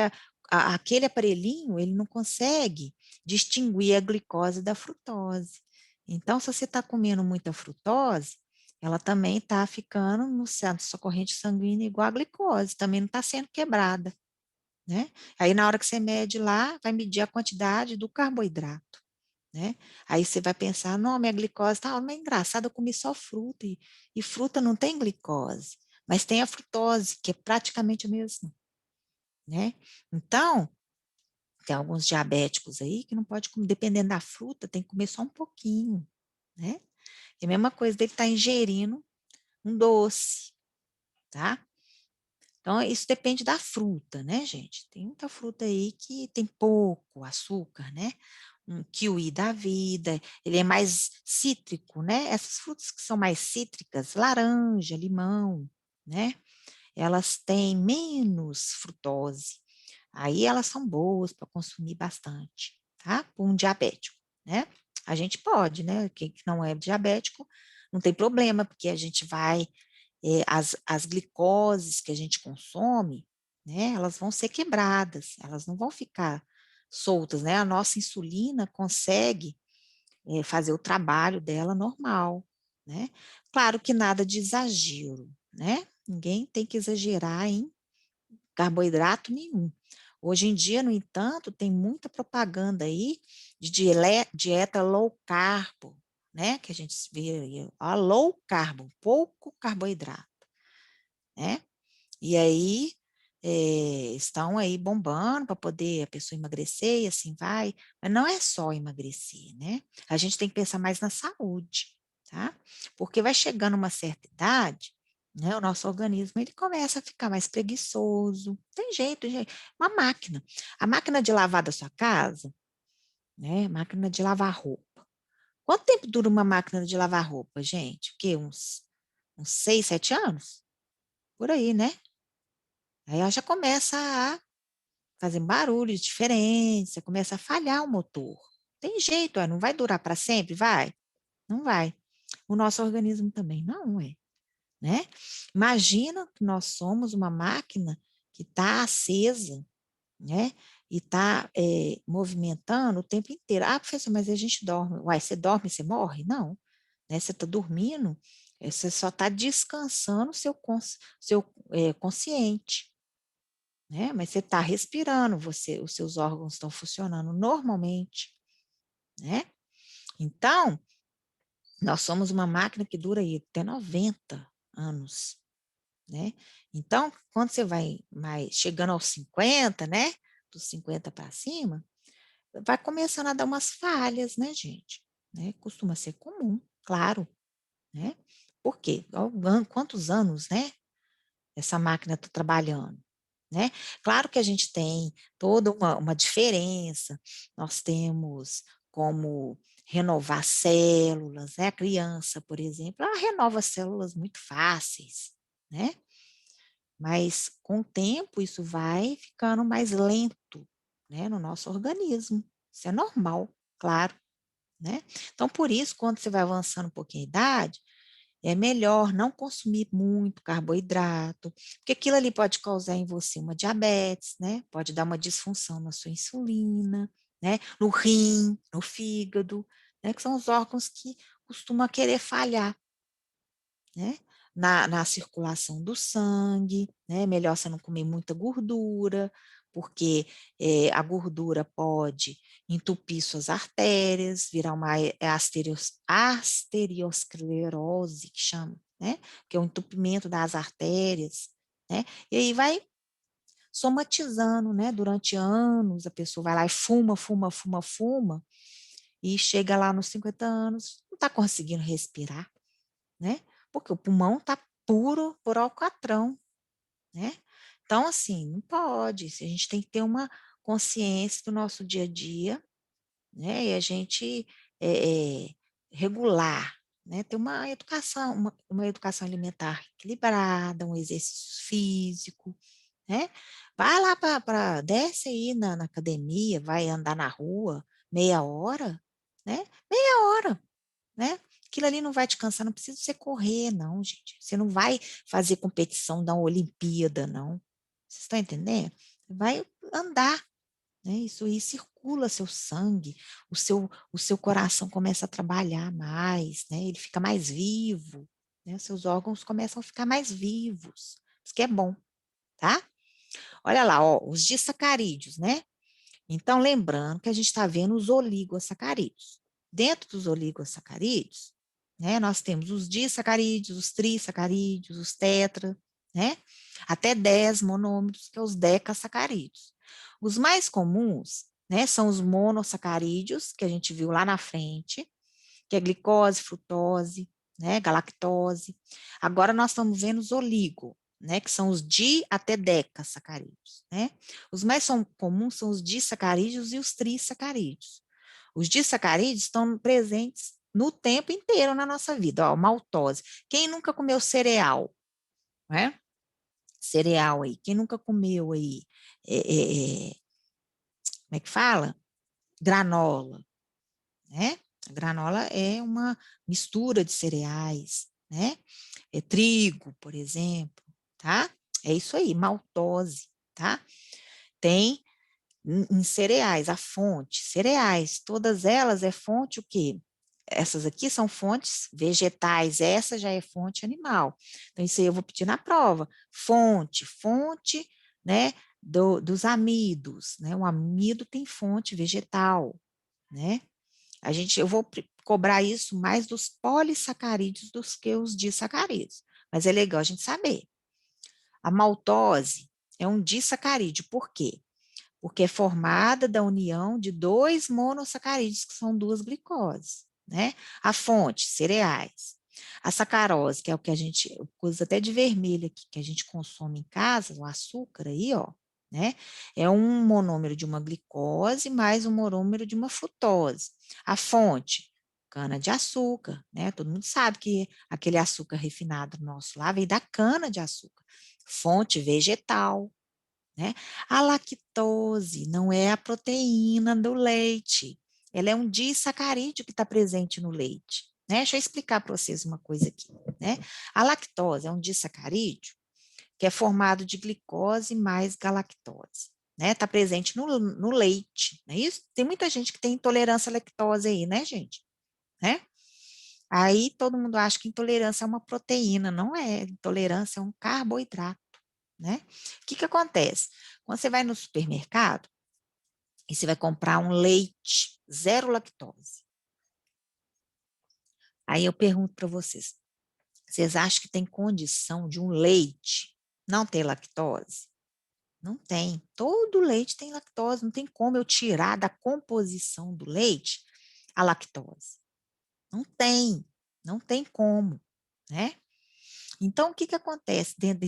aquele aparelhinho, ele não consegue distinguir a glicose da frutose. Então, se você está comendo muita frutose, ela também está ficando no centro, sua corrente sanguínea igual a glicose, também não está sendo quebrada, né? Aí, na hora que você mede lá, vai medir a quantidade do carboidrato, né? Aí você vai pensar, não, minha glicose tá, mas é engraçado, eu comi só fruta, e fruta não tem glicose, mas tem a frutose, que é praticamente o mesmo, né? Então, tem alguns diabéticos aí que não pode comer, dependendo da fruta, tem que comer só um pouquinho, né? É a mesma coisa dele estar ingerindo um doce, tá? Então, isso depende da fruta, né, gente? Tem muita fruta aí que tem pouco açúcar, né? Um kiwi da vida, ele é mais cítrico, né? Essas frutas que são mais cítricas, laranja, limão, né? Elas têm menos frutose. Aí elas são boas para consumir bastante, tá? Para um diabético, né? A gente pode, né? Quem não é diabético, não tem problema, porque a gente vai as glicoses que a gente consome, né, elas vão ser quebradas, elas não vão ficar soltas, né? A nossa insulina consegue fazer o trabalho dela normal, né? Claro que nada de exagero, né? Ninguém tem que exagerar em carboidrato nenhum. Hoje em dia, no entanto, tem muita propaganda aí de dieta low carb, né? Que a gente vê aí, ó, low carb, pouco carboidrato, né? E aí estão aí bombando para poder a pessoa emagrecer e assim vai, mas não é só emagrecer, né? A gente tem que pensar mais na saúde, tá? Porque vai chegando uma certa idade, né? O nosso organismo ele começa a ficar mais preguiçoso. Tem jeito, gente. Uma máquina. A máquina de lavar da sua casa, né? Máquina de lavar roupa. Quanto tempo dura uma máquina de lavar roupa, gente? O quê? Uns 6, 7 anos? Por aí, né? Aí ela já começa a fazer barulhos diferentes, você começa a falhar o motor. Tem jeito, não vai durar para sempre, vai? Não vai. O nosso organismo também não é, né? Imagina que nós somos uma máquina que está acesa, né? E está movimentando o tempo inteiro. Ah, professor, mas a gente dorme. Uai, você dorme, você morre? Não. Né? Você está dormindo, você só está descansando o seu consciente, né? Mas você está respirando, os seus órgãos estão funcionando normalmente, né? Então, nós somos uma máquina que dura aí até 90 anos, né? Então, quando você vai mais chegando aos 50, né? Dos 50 para cima, vai começando a dar umas falhas, né, gente? Né? Costuma ser comum, claro, né? Por quê? Quantos anos, né? Essa máquina está trabalhando, né? Claro que a gente tem toda uma diferença, nós temos como renovar células, né? A criança, por exemplo, ela renova células muito fáceis, né? Mas com o tempo isso vai ficando mais lento, né? No nosso organismo. Isso é normal, claro, né? Então, por isso, quando você vai avançando um pouquinho a idade, é melhor não consumir muito carboidrato, porque aquilo ali pode causar em você uma diabetes, né? Pode dar uma disfunção na sua insulina, né? No rim, no fígado, né? Que são os órgãos que costumam querer falhar, né? Na circulação do sangue, né? Melhor você não comer muita gordura, porque a gordura pode entupir suas artérias, virar uma arteriosclerose, que chama, né? Que é o entupimento das artérias, né? E aí vai somatizando, né? Durante anos, a pessoa vai lá e fuma, fuma, fuma, fuma, e chega lá nos 50 anos, não está conseguindo respirar, né? Porque o pulmão está puro por alcatrão, né? Então, assim, não pode. A gente tem que ter uma consciência do nosso dia a dia, né? E a gente regular, né? Ter uma educação alimentar equilibrada, um exercício físico, né? Vai lá desce aí na academia, vai andar na rua meia hora, né? Meia hora, né? Aquilo ali não vai te cansar, não precisa você correr, não, gente. Você não vai fazer competição da Olimpíada, não. Vocês estão entendendo? Você vai andar, né? Isso aí circula seu sangue, o seu coração começa a trabalhar mais, né? Ele fica mais vivo, né? Seus órgãos começam a ficar mais vivos. Isso que é bom, tá? Olha lá, ó, os disacarídeos, né? Então, lembrando que a gente está vendo os oligosacarídeos. Dentro dos oligosacarídeos, né, nós temos os disacarídeos, os trissacarídeos, os tetra, né, até 10 monômeros, que é os decasacarídeos. Os mais comuns, né, são os monossacarídeos, que a gente viu lá na frente, que é glicose, frutose, né, galactose. Agora nós estamos vendo os oligo, né, que são os di até decasacarídeos, né? Os mais comuns são os disacarídeos e os trissacarídeos. Os disacarídeos estão presentes no tempo inteiro na nossa vida, ó, maltose. Quem nunca comeu cereal, né? Cereal aí, quem nunca comeu aí, como é que fala? Granola, né? A granola é uma mistura de cereais, né? É trigo, por exemplo, tá? É isso aí, maltose, tá? Tem Em cereais, a fonte, cereais, todas elas é fonte o quê? Essas aqui são fontes vegetais, essa já é fonte animal. Então, isso aí eu vou pedir na prova. Fonte, né, dos amidos, né? O amido tem fonte vegetal, né? Eu vou cobrar isso mais dos polissacarídeos do que os disacarídeos. Mas é legal a gente saber. A maltose é um disacarídeo, por quê? Porque é formada da união de dois monossacarídeos, que são duas glicoses, né? A fonte, cereais. A sacarose, que é o que a gente usa até de vermelho aqui, que a gente consome em casa, o açúcar aí, ó, né? É um monômero de uma glicose mais um monômero de uma frutose. A fonte, cana-de-açúcar, né? Todo mundo sabe que aquele açúcar refinado nosso lá vem da cana-de-açúcar. Fonte vegetal, né? A lactose não é a proteína do leite, ela é um disacarídeo que está presente no leite. Né? Deixa eu explicar para vocês uma coisa aqui. Né? A lactose é um disacarídeo que é formado de glicose mais galactose. Né? Está presente no leite, não é isso? Tem muita gente que tem intolerância à lactose aí, né, gente? Né? Aí todo mundo acha que intolerância é uma proteína, não é. Intolerância é um carboidrato, né? O que que acontece? Quando você vai no supermercado e você vai comprar um leite zero lactose, aí eu pergunto para vocês acham que tem condição de um leite não ter lactose? Não tem. Todo leite tem lactose, não tem como eu tirar da composição do leite a lactose. Não tem como, né? Então, o que que acontece dentro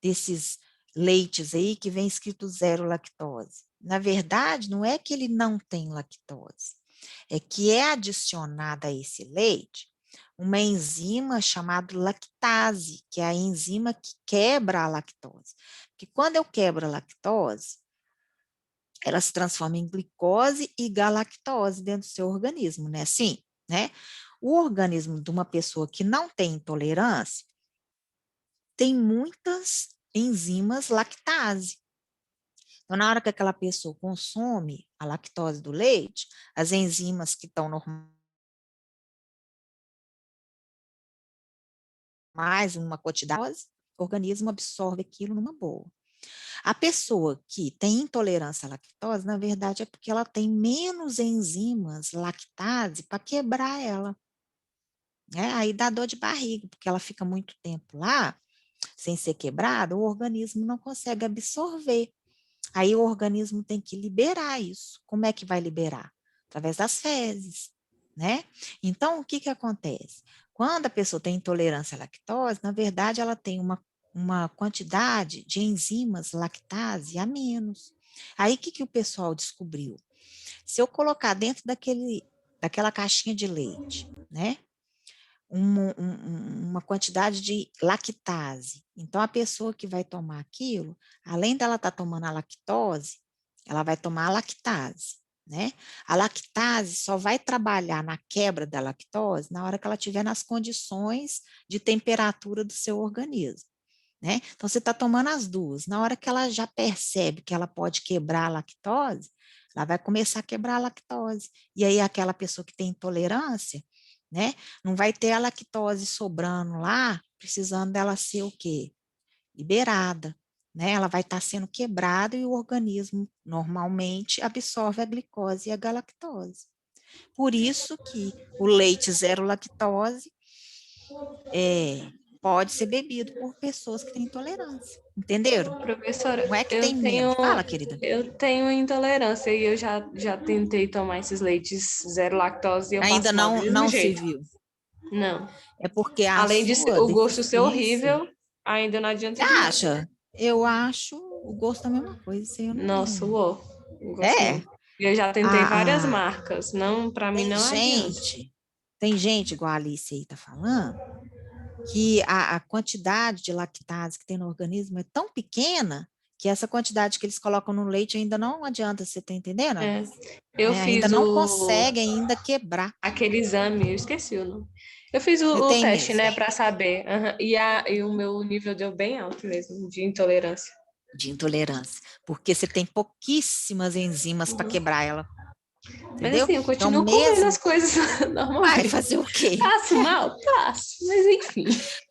desses leites aí que vem escrito zero lactose? Na verdade, não é que ele não tem lactose, é que é adicionada a esse leite uma enzima chamada lactase, que é a enzima que quebra a lactose. Porque quando eu quebro a lactose, ela se transforma em glicose e galactose dentro do seu organismo, né? Assim, né? O organismo de uma pessoa que não tem intolerância tem muitas enzimas lactase. Então, na hora que aquela pessoa consome a lactose do leite, as enzimas que estão normais, numa quantidade, o organismo absorve aquilo numa boa. A pessoa que tem intolerância à lactose, na verdade, é porque ela tem menos enzimas lactase para quebrar ela. Né? Aí dá dor de barriga, porque ela fica muito tempo lá, sem ser quebrada, o organismo não consegue absorver. Aí o organismo tem que liberar isso. Como é que vai liberar? Através das fezes, né? Então, o que que acontece? Quando a pessoa tem intolerância à lactose, na verdade, ela tem uma quantidade de enzimas lactase a menos. Aí, o que que o pessoal descobriu? Se eu colocar dentro daquela caixinha de leite, né? Uma quantidade de lactase. Então, a pessoa que vai tomar aquilo, além dela estar tomando a lactose, ela vai tomar a lactase, né? A lactase só vai trabalhar na quebra da lactose na hora que ela estiver nas condições de temperatura do seu organismo, né? Então, você está tomando as duas. Na hora que ela já percebe que ela pode quebrar a lactose, ela vai começar a quebrar a lactose. E aí, aquela pessoa que tem intolerância, né? Não vai ter a lactose sobrando lá, precisando dela ser o quê? Liberada, né? Ela vai estar sendo quebrada e o organismo normalmente absorve a glicose e a galactose. Por isso que o leite zero lactose pode ser bebido por pessoas que têm intolerância. Entenderam? Professora, Não é que tem menos. Fala, querida. eu tenho intolerância e eu já tentei tomar esses leites zero lactose e eu Ainda passo mal do mesmo não se jeito. viu. Não. É porque a Além de sua o gosto ser deficiência. horrível, ainda não Você adianta de nada. acha? Eu acho o gosto a mesma coisa. Isso aí eu não Nossa, tenho. uou, não gosto não. É. Eu já tentei várias A, a, marcas, não, para mim tem não adianta. gente, tem gente, igual a Alice aí está falando, que a quantidade de lactase que tem no organismo é tão pequena que essa quantidade que eles colocam no leite ainda não adianta, você está entendendo, É. Alice? Eu Né? Ainda fiz não consegue ainda quebrar. aquele exame, eu esqueci o nome. Eu fiz Eu o tenho teste, mesmo. né, para saber. Aham. E o meu nível deu bem alto mesmo, de intolerância. de intolerância, porque você tem pouquíssimas enzimas para quebrar ela, Mas entendeu? assim, eu Então, continuo comendo mesmo, as coisas vai normalmente. fazer o quê? Passo mal? Passo, mas enfim.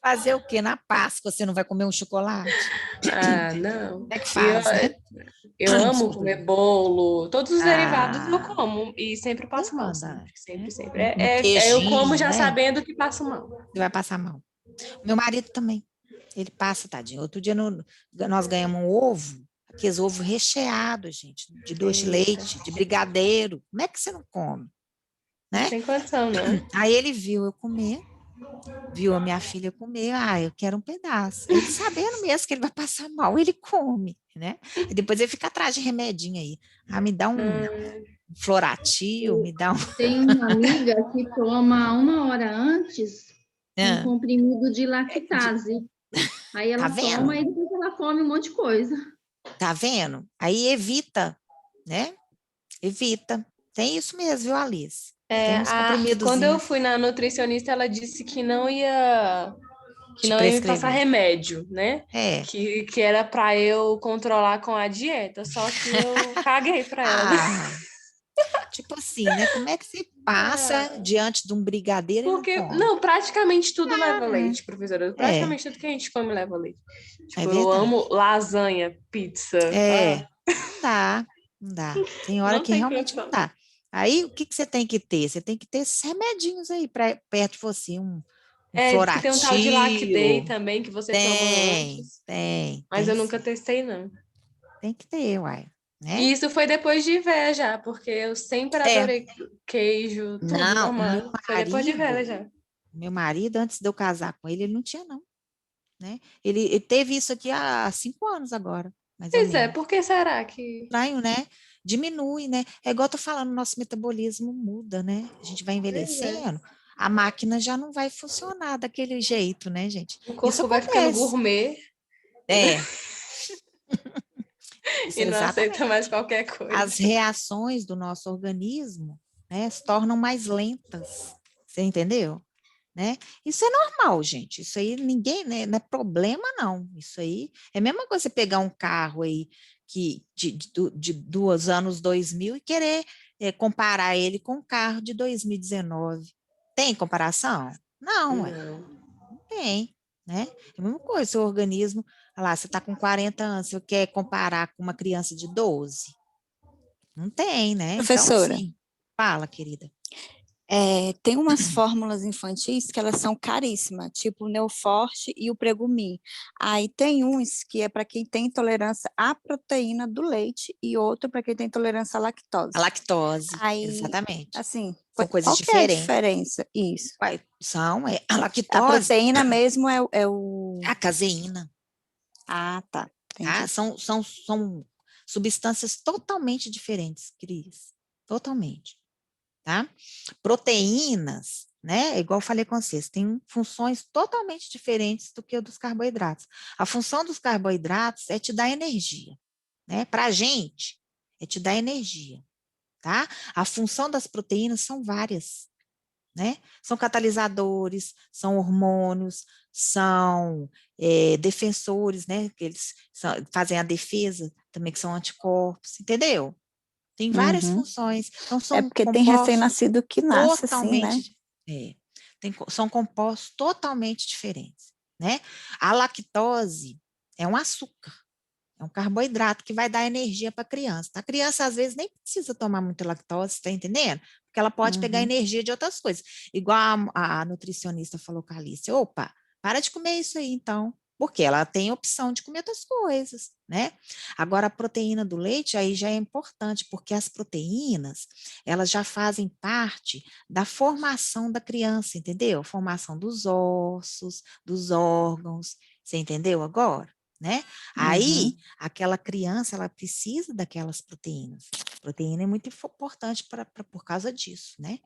Fazer o quê? Na Páscoa você não vai comer um chocolate? Ah, Como não. é que E eu, faz, né? eu amo Desculpa. comer bolo, todos os derivados eu Ah, como e sempre tem passo mal, banda, sempre, sempre, né? sempre. Um Eu como queijinho, já né? sabendo que passo mal. Você vai passar mal. Meu marido também. Ele passa, tadinho. Outro dia nós ganhamos um ovo, aqueles ovos recheados, gente, de doce de Eita, leite, de brigadeiro. Como é que você não come, não né? tem condição, não. Aí ele viu eu comer, viu a minha filha comer, eu quero um pedaço. Ele sabendo mesmo que ele vai passar mal, ele come, né? E depois ele fica atrás de remedinho aí. Me dá um Ah, Floratil, me dá um... Tem uma amiga que toma 1 hora antes um Ah, comprimido de lactase. Aí tá ela toma vendo? e depois ela come um monte de coisa. Tá vendo? Aí evita, né? Evita. Tem isso mesmo, viu, Alice? Tem uns quando eu comprimidozinhos fui na nutricionista, ela disse que te não ia me passar prescrever. remédio, né? É. Que era para eu controlar com a dieta, só que eu caguei para ela, né? Ah, tipo assim, né? Como é que você passa Ah, diante de um brigadeiro e não porque, come? não, praticamente tudo leva leite, professora. É, Praticamente tudo que a gente come leva leite. é Tipo, eu amo verdade. lasanha, pizza. É, Ah, não dá, não dá. Tem hora não que tem realmente não condição. dá. Aí, o que que você tem que ter? Você tem que ter esses remedinhos aí perto de você, um Diz que tem um tal de Lactay Floratil. também que você toma Tem, antes, tem, mas tem eu nunca sim. testei, não. Tem que ter, uai, E né? isso foi depois de velha já, porque eu sempre É, adorei queijo, tudo não, normal. Foi depois de velha já. meu marido, antes de eu casar com ele não tinha, não, né? Ele teve isso aqui há 5 anos agora, mais ou Pois é, menos. por que será que. Estranho, né? Diminui, né? É igual eu tô falando, nosso metabolismo muda, né? A gente vai Pois é. envelhecendo, a máquina já não vai funcionar daquele jeito, né, gente? O Isso corpo vai ficando acontece. gourmet É, isso e é não aceita mais exatamente. qualquer coisa. As reações do nosso organismo, né, se tornam mais lentas. Você entendeu? Né? Isso é normal, gente. Isso aí ninguém, né, não é problema, não. Isso aí é a mesma coisa você pegar um carro aí que de dos anos 2000 e querer comparar ele com um carro de 2019. Tem comparação? Não, ué, Não. não tem, né? É a mesma coisa, seu organismo, olha lá, você está com 40 anos, você quer comparar com uma criança de 12? Não tem, né? Então, Professora, assim, fala, querida. tem umas fórmulas infantis que elas são caríssimas, tipo o Neoforte e o Pregumi. Aí tem uns que é para quem tem intolerância à proteína do leite e outro para quem tem intolerância à A lactose. lactose, Aí, exatamente. assim, São coisas qual que é a diferentes. diferença? Isso. A A lactose, proteína mesmo é o... a caseína, Ah, tá, tá? entendi. São substâncias totalmente diferentes, Cris. Totalmente, tá? Proteínas, né? Igual eu falei com vocês, têm funções totalmente diferentes do que o dos carboidratos. A função dos carboidratos é te dar energia, né? Para a gente, é te dar energia, tá? A função das proteínas são várias, né? São catalisadores, são hormônios, são defensores, né? Que eles fazem a defesa também, que são anticorpos, entendeu? Tem várias Uhum. funções. Então, É são porque tem compostos recém-nascido que nasce assim, né? totalmente, é, são compostos totalmente diferentes, né? A lactose é um açúcar. É um carboidrato que vai dar energia para a criança. A criança, às vezes, nem precisa tomar muita lactose, está entendendo? Porque ela pode pegar Uhum. energia de outras coisas. Igual a nutricionista falou com a Alice: opa, para de comer isso aí, então. Porque ela tem opção de comer outras coisas, né? Agora, a proteína do leite aí já é importante, porque as proteínas, elas já fazem parte da formação da criança, entendeu? Formação dos ossos, dos órgãos, você entendeu agora? Né? Aí, Uhum. aquela criança, ela precisa daquelas proteínas. Proteína é muito importante por causa disso, né?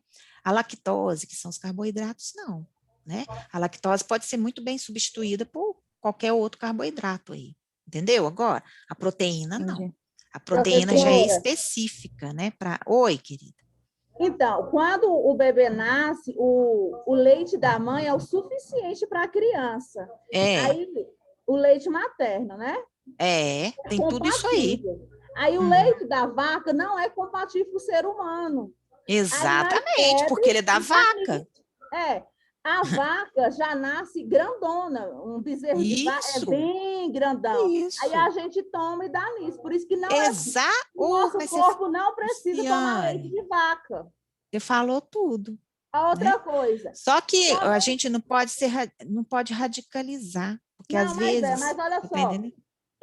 A lactose, que são os carboidratos, não, né? A lactose pode ser muito bem substituída por qualquer outro carboidrato aí, entendeu? Agora, a proteína, não. Entendi. A proteína já é Professora, específica, né? Oi, querida. então, quando o bebê nasce, o leite da mãe é o suficiente para a criança. É, Aí, o leite materno, né? Tem tudo isso aí. compatível. Aí o leite da vaca não é compatível com o ser humano. Exatamente, porque ele é da vaca. A vaca já nasce grandona, um bezerro de vaca é Isso. bem grandão. Isso. Aí a gente toma e dá nisso. Por isso que não o nosso Mas corpo não precisa tomar leite Luciane, de vaca. você falou tudo. A outra coisa. Só que a gente não pode radicalizar, porque às vezes... Mas olha só,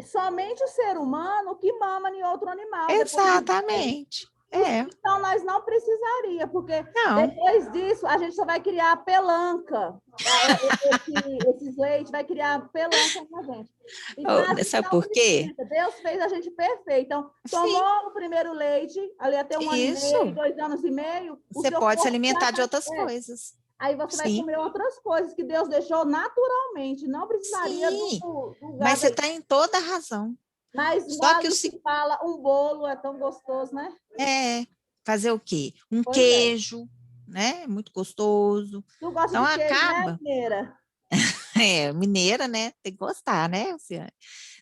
somente o ser humano que mama em outro animal. Exatamente. Então, nós não precisaria, porque depois disso, a gente só vai criar pelanca. Esses leites vai criar pelanca na gente. Então, sabe por quê? Deus fez a gente perfeito. Então, tomou o primeiro leite, ali até 1 ano e meio, 2 anos e meio. Você pode se alimentar de outras coisas. Aí você vai comer outras coisas que Deus deixou naturalmente. Não precisaria do mas você está em toda a razão. Mas só que se fala, um bolo é tão gostoso, né? Fazer o quê? Queijo, né? Muito gostoso. Tu gosta então de queijo, acaba. Né, mineira? Mineira, né? Tem que gostar, né, Luciane?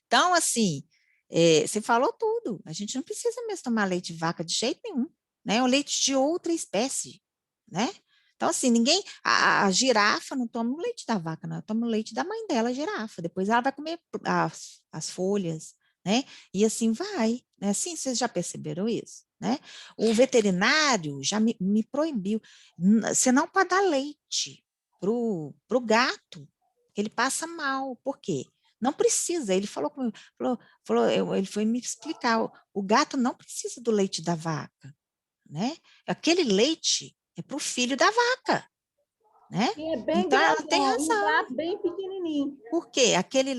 Então, assim, você falou tudo. A gente não precisa mesmo tomar leite de vaca de jeito nenhum, né? É um leite de outra espécie, né? Então, assim, a girafa não toma o leite da vaca, não. Ela toma o leite da mãe dela, a girafa. Depois ela vai comer as folhas, né? E assim vai, né? Assim, vocês já perceberam isso, né? O veterinário já me proibiu. Você não pode dar leite pro gato, ele passa mal. Por quê? Não precisa. Ele ele foi me explicar. O gato não precisa do leite da vaca, né? Aquele leite é para o filho da vaca, né? E é bem então, grandão, ela tem razão. Um gato bem pequenininho. Por quê? Aquele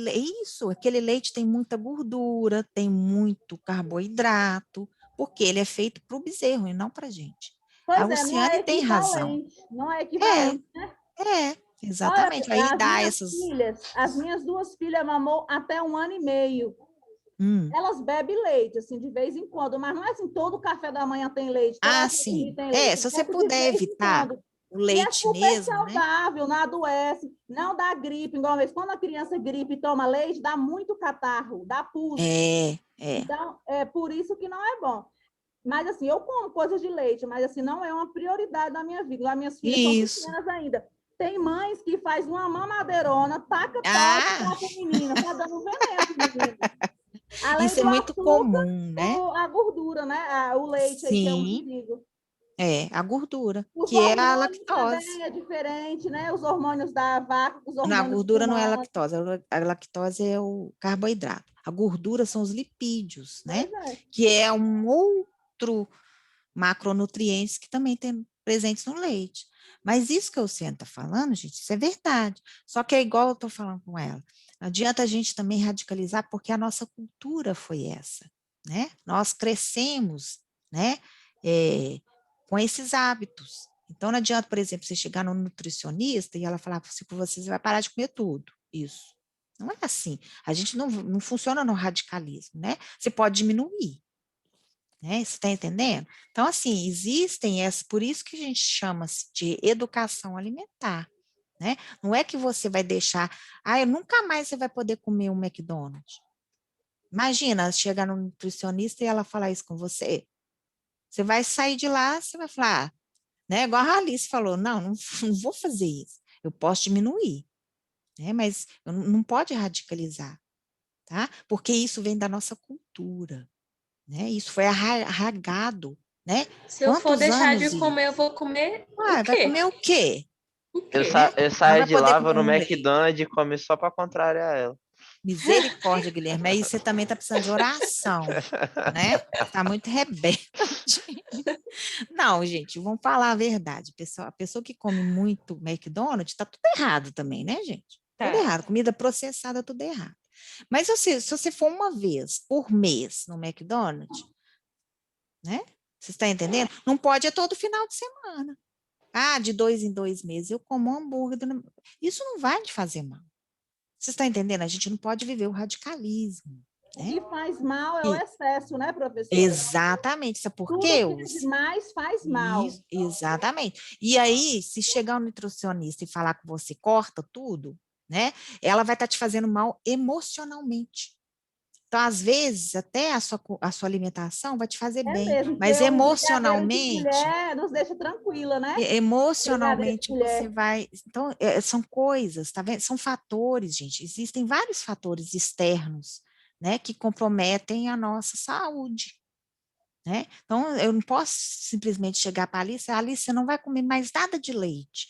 leite tem muita gordura, tem muito carboidrato, porque ele é feito para o bezerro e não para a gente. A Luciane tem razão. Não é equivalente, né? Exatamente. Aí dá as minhas 2 filhas mamou até 1 ano e meio. Elas bebem leite, assim, de vez em quando, mas não é assim, todo café da manhã tem leite. Sim. Tem leite, se você puder evitar o leite mesmo, e é super saudável, não adoece, não dá gripe, igual mesmo. Quando a criança gripe e toma leite, dá muito catarro, dá pulso. Então, é por isso que não é bom. Mas, assim, eu como coisas de leite, mas, assim, não é uma prioridade da minha vida. As minhas filhas são pequenas ainda. Tem mães que faz uma mamadeirona, taca pau para a menina, tá dando veneno, menina. Isso é muito comum, né? A gordura, né? O leite aí que é um perigo. A gordura, que é a lactose. Também é diferente, né? Os hormônios da vaca, os hormônios. A gordura não é a lactose, a lactose é o carboidrato. A gordura são os lipídios, né? Que é um outro macronutrientes que também tem presentes no leite. Mas isso que a Luciane está falando, gente, isso é verdade. Só que é igual eu estou falando com ela. Não adianta a gente também radicalizar, porque a nossa cultura foi essa, né? Nós crescemos, né? Com esses hábitos. Então, não adianta, por exemplo, você chegar no nutricionista e ela falar assim com você vai parar de comer tudo. Isso. Não é assim. A gente não funciona no radicalismo, né? Você pode diminuir. Né? Você está entendendo? Então, assim, existem essas, por isso que a gente chama-se de educação alimentar, né? Não é que você vai deixar, nunca mais você vai poder comer um McDonald's. Imagina, chegar no nutricionista e ela falar isso com você. Você vai sair de lá, você vai falar, né? Igual a Alice falou, não vou fazer isso, eu posso diminuir, né? Mas não pode radicalizar, tá? Porque isso vem da nossa cultura. Né? Isso foi arraigado, né? Se eu for deixar de comer, eu vou comer o quê? Vai comer o quê? Eu saio de lá, vou no McDonald's e come só para contrariar ela. Misericórdia, Guilherme. Aí você também está precisando de oração, né? Está muito rebelde. Não, gente, vamos falar a verdade. A pessoa que come muito McDonald's está tudo errado também, né, gente? Tudo errado. Comida processada, tudo errado. Mas se você for uma vez por mês no McDonald's, né? Você está entendendo? Não pode todo final de semana. De 2 em 2 meses eu como um hambúrguer. Isso não vai te fazer mal. Você está entendendo? A gente não pode viver o radicalismo. O que faz mal é o excesso, né, professora? Exatamente. Sabe por quê? Tudo que demais faz mal. Exatamente. E aí, se chegar um nutricionista e falar que você corta tudo, né? Ela vai estar te fazendo mal emocionalmente. Então, às vezes, até a sua alimentação vai te fazer É bem, mesmo, mas porque um brigadeiro de emocionalmente, colher nos deixa tranquila, né? Brigadeiro de emocionalmente você colher. vai. Então, são coisas, tá vendo? São fatores, gente. Existem vários fatores externos, né, que comprometem a nossa saúde. Né? Então, eu não posso simplesmente chegar para a Alice, você não vai comer mais nada de leite.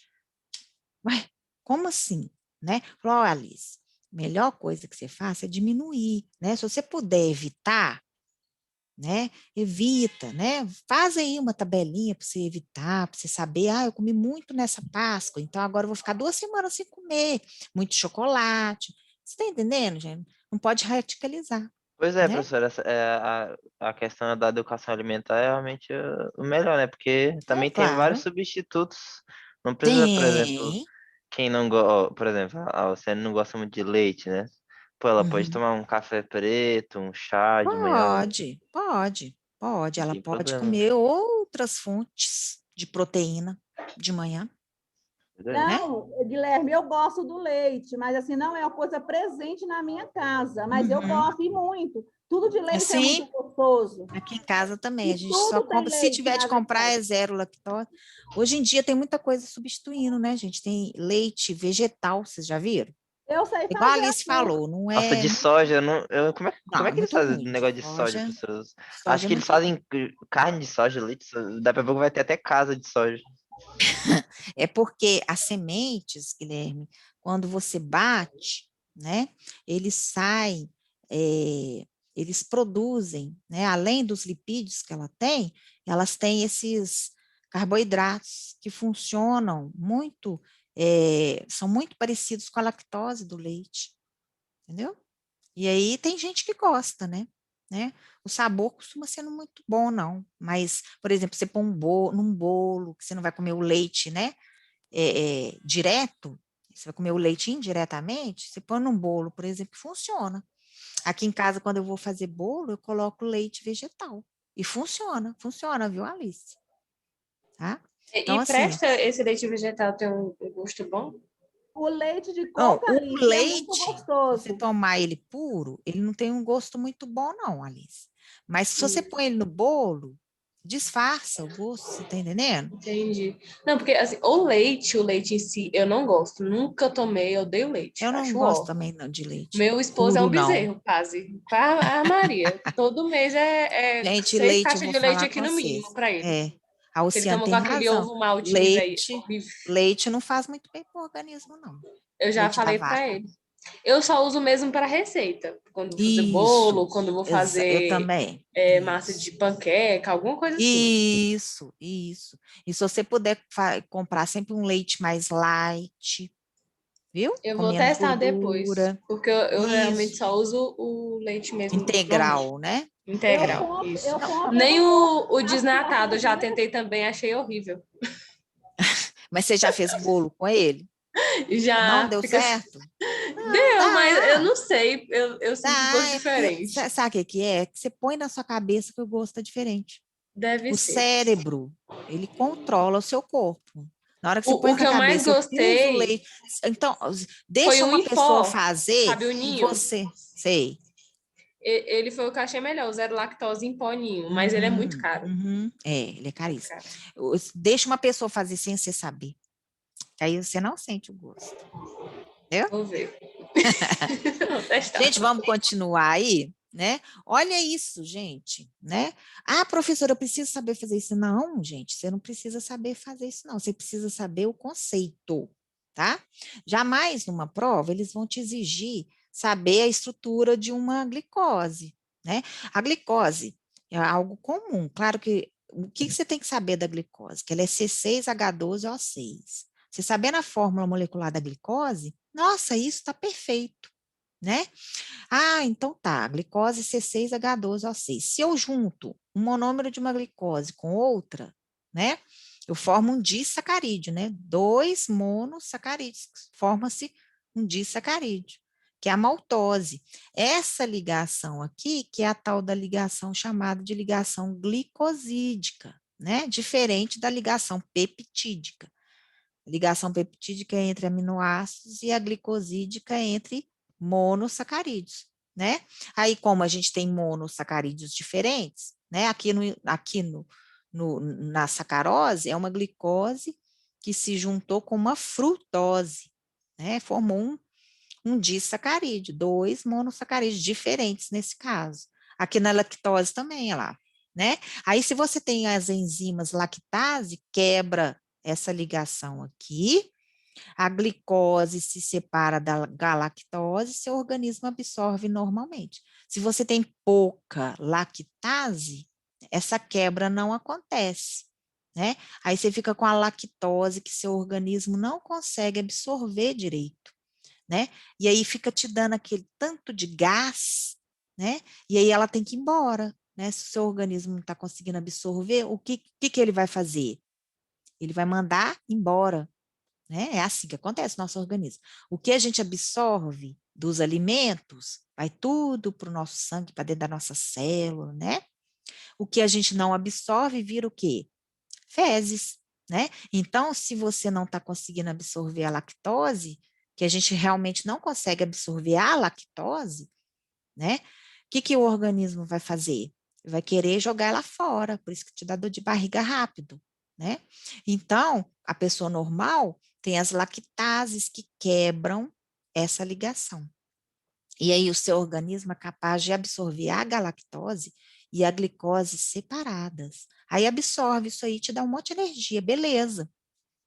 Ué, como assim? Né? Falou, Alice, a melhor coisa que você faça é diminuir, né? Se você puder evitar, né? Evita, né? Faz aí uma tabelinha para você evitar, para você saber, eu comi muito nessa Páscoa, então agora eu vou ficar 2 semanas sem comer, muito chocolate. Você está entendendo, gente? Não pode radicalizar, Pois é, né? professora, a questão da educação alimentar é realmente o melhor, né? Porque É também tem vários claro. substitutos. Não precisa, por exemplo, Tem. quem não gosta, por exemplo, a Luciane não gosta muito de leite, né? Pô, ela pode Uhum. tomar um café preto, um chá de manhã, Pode. não Ela tem pode problema. comer outras fontes de proteína de manhã, Verdade. né? Não, Guilherme, eu gosto do leite, mas assim, não é uma coisa presente na minha casa, mas eu Uhum. gosto e muito. Tudo de leite é muito Assim, gostoso. aqui em casa também, E a gente só tudo tem compra, se leite tiver de na comprar verdade. é zero lactose. Hoje em dia tem muita coisa substituindo, né, gente? Tem leite vegetal, vocês já viram? Eu sei Igual a fazer Alice assim. falou, não Nossa, é de muito, soja, eu não, como não, é é que eles muito fazem ruim. negócio de soja, professor? Acho Soja é que eles muito ruim. fazem carne de soja, leite, daqui a pouco vai ter até casa de soja. É porque as sementes, Guilherme, quando você bate, né, eles saem, eles produzem, né, além dos lipídios que ela tem, elas têm esses carboidratos que funcionam muito, são muito parecidos com a lactose do leite, entendeu? E aí tem gente que gosta, né? O sabor costuma ser não muito bom, não. Mas, por exemplo, você põe num bolo, que você não vai comer o leite, né? Direto, você vai comer o leite indiretamente, você põe num bolo, por exemplo, funciona. Aqui em casa, quando eu vou fazer bolo, eu coloco leite vegetal. E funciona, viu, Alice? Tá? Então, E assim, presta esse leite vegetal ter um gosto bom? O leite de não, coco, o Alice, é muito leite, se você gostoso. tomar ele puro, ele não tem um gosto muito bom, não, Alice. Mas se você põe ele no bolo, disfarça o gosto, você tá entendendo? Entendi. Não, porque assim, o leite em si, eu não gosto. Nunca tomei, eu odeio leite. Eu não Acho gosto ó. também não, de leite Meu esposo é puro, um não. bezerro, quase. A Maria. Todo mês é Gente, 6 leite, eu caixas vou de leite falar aqui com no mínimo vocês. para ele. A Ele Oceana toma com tem aquele razão. ovo maltinho, velho. Leite, Horrível. leite não faz muito bem pro organismo, não. Eu já Leite da falei vaca. para ele. Eu só uso mesmo para receita. Quando vou fazer Isso, bolo, quando vou eu fazer também. massa Isso. de panqueca, alguma coisa assim. Isso. E se você puder comprar sempre um leite mais light, viu? Eu Com vou menos testar depois, gordura. porque eu realmente Isso. só uso o leite mesmo normal, Integral, né? integral, isso. Eu Não, compro, eu Nem não gosto o de açúcar, desnatado eu já viu? tentei também, achei horrível. mas você já fez bolo com ele? Não Já deu fica. certo? Não, Deu, mas eu dá. não sei, eu sinto um Dá, gosto é porque, diferente. sabe o que que é? Que você põe na sua cabeça que o gosto é diferente. Deve O ser. cérebro, ele controla o seu corpo. Na hora que você põe O na que eu mais cabeça, eu uso gostei leite. Então, foi deixa o uma pessoa Infó, fazer sabe, o e ninho? você. Sei. Ele foi o que eu achei melhor, o zero lactose em pó ninho, mas ele é muito caro. Ele é Muito caríssimo. caro. Deixa uma pessoa fazer sem você saber. Que aí você não sente o gosto. Entendeu? Vou ver. Vou testar. Gente, vamos continuar aí, né? Olha isso, gente, né? Ah, professora, eu preciso saber fazer isso. Não, gente, você não precisa saber fazer isso, não. Você precisa saber o conceito, tá? Jamais numa prova eles vão te exigir saber a estrutura de uma glicose, né? A glicose é algo comum. Claro que o que você tem que saber da glicose? Que ela é C6H12O6. Você sabendo a fórmula molecular da glicose, nossa, isso está perfeito, né? Ah, então tá, glicose C6H12O6. Se eu junto um monômero de uma glicose com outra, né? Eu formo um disacarídeo, né? 2 monossacarídeos, forma-se um disacarídeo, que é a maltose. Essa ligação aqui, que é a tal da ligação chamada de ligação glicosídica, né? Diferente da ligação peptídica. A ligação peptídica é entre aminoácidos e a glicosídica é entre monossacarídeos. né? Aí, como a gente tem monossacarídeos diferentes, né? Na sacarose, é uma glicose que se juntou com uma frutose, né? Formou um disacarídeo, 2 monossacarídeos diferentes nesse caso. Aqui na lactose também, olha lá, né? Aí, se você tem as enzimas lactase, quebra essa ligação aqui, a glicose se separa da galactose, seu organismo absorve normalmente. Se você tem pouca lactase, essa quebra não acontece, né? Aí você fica com a lactose que seu organismo não consegue absorver direito, né? E aí fica te dando aquele tanto de gás, né? E aí ela tem que ir embora, né? Se o seu organismo não está conseguindo absorver, o que ele vai fazer? Ele vai mandar embora, né? É assim que acontece no nosso organismo. O que a gente absorve dos alimentos, vai tudo para o nosso sangue, para dentro da nossa célula, né? O que a gente não absorve vira o quê? Fezes, né? Então, se você não está conseguindo absorver a lactose, que a gente realmente não consegue absorver a lactose, né? O que o organismo vai fazer? Vai querer jogar ela fora, por isso que te dá dor de barriga rápido, né? Então, a pessoa normal tem as lactases que quebram essa ligação. E aí o seu organismo é capaz de absorver a galactose e a glicose separadas. Aí absorve isso aí, te dá um monte de energia, beleza,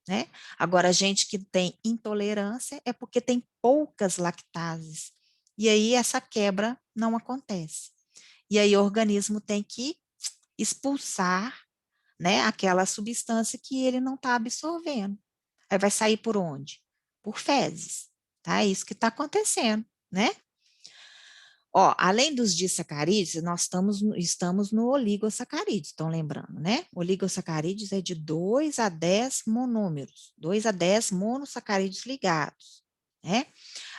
né? Agora, a gente que tem intolerância é porque tem poucas lactases. E aí essa quebra não acontece. E aí o organismo tem que expulsar, né, aquela substância que ele não está absorvendo. Aí vai sair por onde? Por fezes, tá? É isso que está acontecendo, né? Ó, além dos disacarídeos, nós estamos no oligosacarídeos, estão lembrando, né? Oligosacarídeos é de 2 a 10 monômeros, 2 a 10 monossacarídeos ligados, né?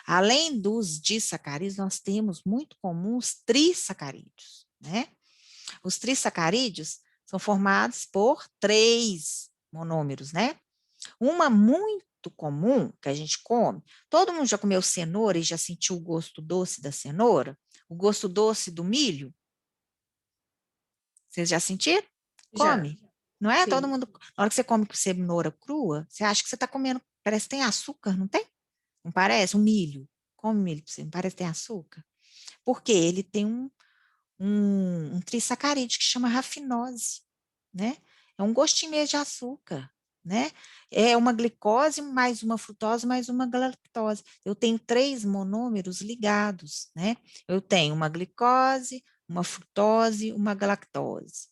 Além dos disacarídeos, nós temos muito comuns trissacarídeos, né? Os trissacarídeos são formados por 3 monômeros, né? Uma muito comum que a gente come, todo mundo já comeu cenoura e já sentiu o gosto doce da cenoura? O gosto doce do milho? Vocês já sentiram? Já. Come. Não é? Sim. Todo mundo, na hora que você come cenoura crua, você acha que você está comendo, parece que tem açúcar, não tem? Não parece? Um milho. Come milho para você, não parece que tem açúcar? Porque ele tem um trissacarídeo que chama rafinose, né? É um gostinho meio de açúcar, né? É uma glicose mais uma frutose mais uma galactose. Eu tenho 3 monômeros ligados, né? Eu tenho uma glicose, uma frutose, uma galactose,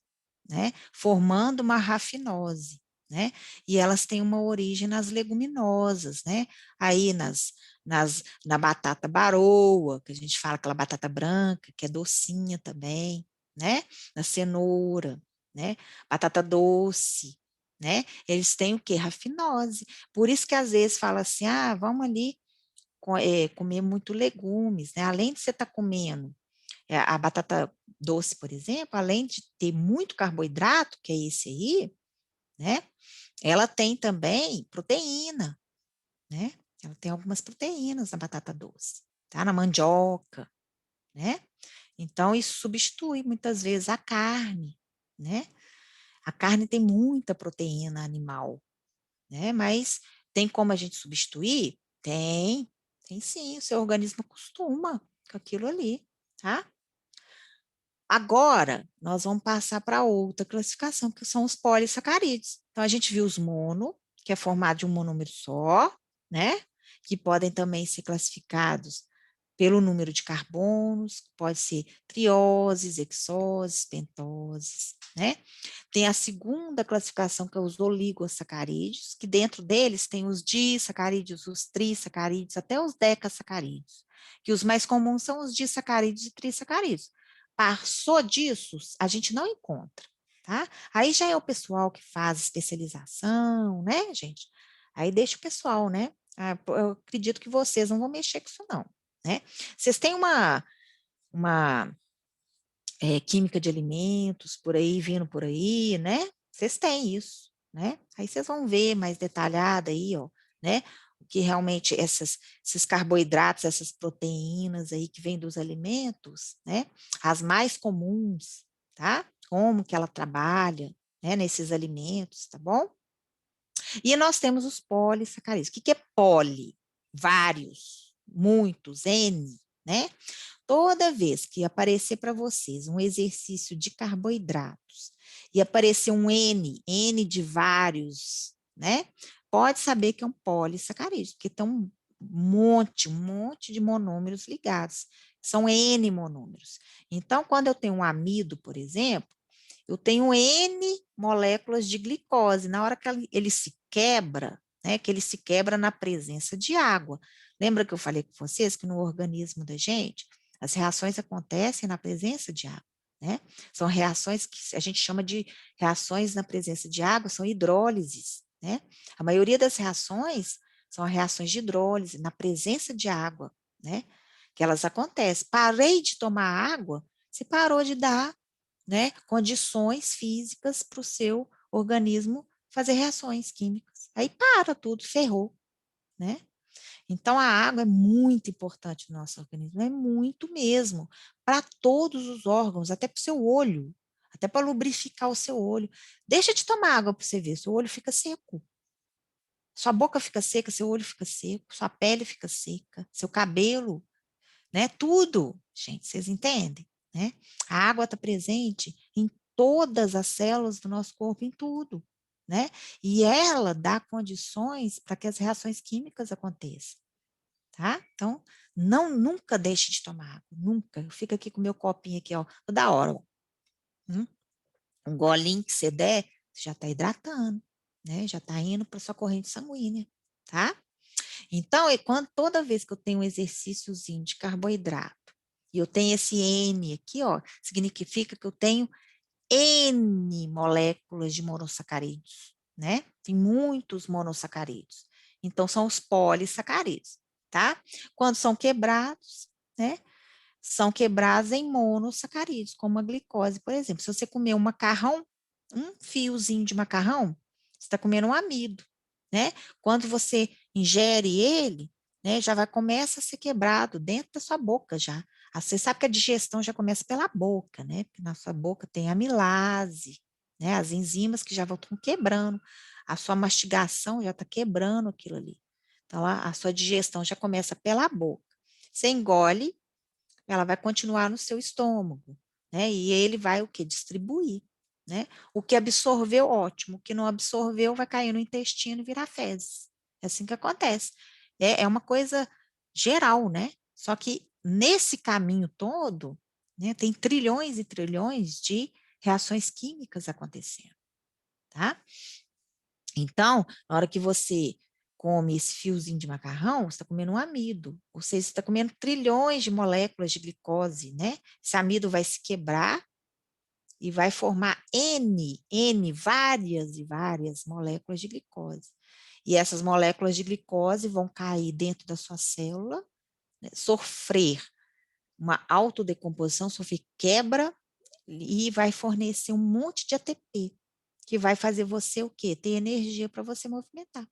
né? Formando uma rafinose, né? E elas têm uma origem nas leguminosas, né? Aí na batata baroa, que a gente fala aquela batata branca, que é docinha também, né? Na cenoura, né? Batata doce, né? Eles têm o quê? Rafinose. Por isso que às vezes fala assim, ah, vamos ali comer muito legumes, né? Além de você estar comendo a batata doce, por exemplo, além de ter muito carboidrato, que é esse aí, né? Ela tem também proteína, né? Ela tem algumas proteínas na batata doce, tá? Na mandioca, né? Então, isso substitui muitas vezes a carne, né? A carne tem muita proteína animal, né? Mas tem como a gente substituir? Tem sim, o seu organismo acostuma com aquilo ali, tá? Agora, nós vamos passar para outra classificação, que são os polissacarídeos. Então, a gente viu os mono, que é formado de um monômero só, né? Que podem também ser classificados pelo número de carbonos, pode ser trioses, hexoses, pentoses, né? Tem a segunda classificação, que é os oligosacarídeos, que dentro deles tem os disacarídeos, os trissacarídeos, até os decasacarídeos, que os mais comuns são os disacarídeos e trissacarídeos. Passou disso, a gente não encontra, tá? Aí já é o pessoal que faz especialização, né, gente? Aí deixa o pessoal, né? Eu acredito que vocês não vão mexer com isso, não, né? Vocês têm uma química de alimentos por aí, vindo por aí, né? Vocês têm isso, né? Aí vocês vão ver mais detalhado aí, ó, né? que realmente esses carboidratos, essas proteínas aí que vêm dos alimentos, né? As mais comuns, tá? Como que ela trabalha, né, nesses alimentos, tá bom? E nós temos os polissacarídeos. O que é poli? Vários, muitos, N, né? Toda vez que aparecer para vocês um exercício de carboidratos e aparecer um N de vários, né? Pode saber que é um polissacarídeo, porque tem um monte de monômeros ligados. São N monômeros. Então, quando eu tenho um amido, por exemplo, eu tenho N moléculas de glicose. Na hora que ele se quebra, né, que ele se quebra na presença de água. Lembra que eu falei com vocês que no organismo da gente, as reações acontecem na presença de água, né? São reações que a gente chama de reações na presença de água, são hidrólises, né? A maioria das reações são reações de hidrólise na presença de água, né? Que elas acontecem. Parei de tomar água, você parou de dar, né, condições físicas para o seu organismo fazer reações químicas. Aí para tudo, ferrou, né? Então, a água é muito importante no nosso organismo, é muito mesmo, para todos os órgãos, até para o seu olho, até para lubrificar o seu olho. Deixa de tomar água para você ver, seu olho fica seco. Sua boca fica seca, seu olho fica seco, sua pele fica seca, seu cabelo, né? Tudo, gente, vocês entendem? Né? A água está presente em todas as células do nosso corpo, em tudo, né? E ela dá condições para que as reações químicas aconteçam, tá? Então, nunca deixe de tomar água, nunca. Eu fico aqui com o meu copinho aqui, ó, toda hora, ó. Um golinho que você der, você já está hidratando, né? Já está indo para sua corrente sanguínea, tá? Então, toda vez que eu tenho um exercíciozinho de carboidrato, e eu tenho esse N aqui, ó, significa que eu tenho N moléculas de monossacarídeos, né? Tem muitos monossacarídeos. Então, são os polissacarídeos, tá? Quando são quebrados, né? São quebrados em monossacarídeos, como a glicose, por exemplo. Se você comer um macarrão, um fiozinho de macarrão, você está comendo um amido, né? Quando você ingere ele, né, já começa a ser quebrado dentro da sua boca já. Você sabe que a digestão já começa pela boca, né? Porque na sua boca tem amilase, né? As enzimas que já vão quebrando. A sua mastigação já está quebrando aquilo ali. Então, a sua digestão já começa pela boca. Você engole, ela vai continuar no seu estômago, né? E ele vai o quê? Distribuir, né? O que absorveu, ótimo. O que não absorveu vai cair no intestino e virar fezes. É assim que acontece. É uma coisa geral, né? Só que nesse caminho todo, né, tem trilhões e trilhões de reações químicas acontecendo, tá? Então, na hora que você come esse fiozinho de macarrão, você está comendo um amido, ou seja, você está comendo trilhões de moléculas de glicose, né? Esse amido vai se quebrar e vai formar várias e várias moléculas de glicose. E essas moléculas de glicose vão cair dentro da sua célula, né, sofrer uma autodecomposição, sofrer quebra e vai fornecer um monte de ATP, que vai fazer você o quê? Ter energia para você movimentar.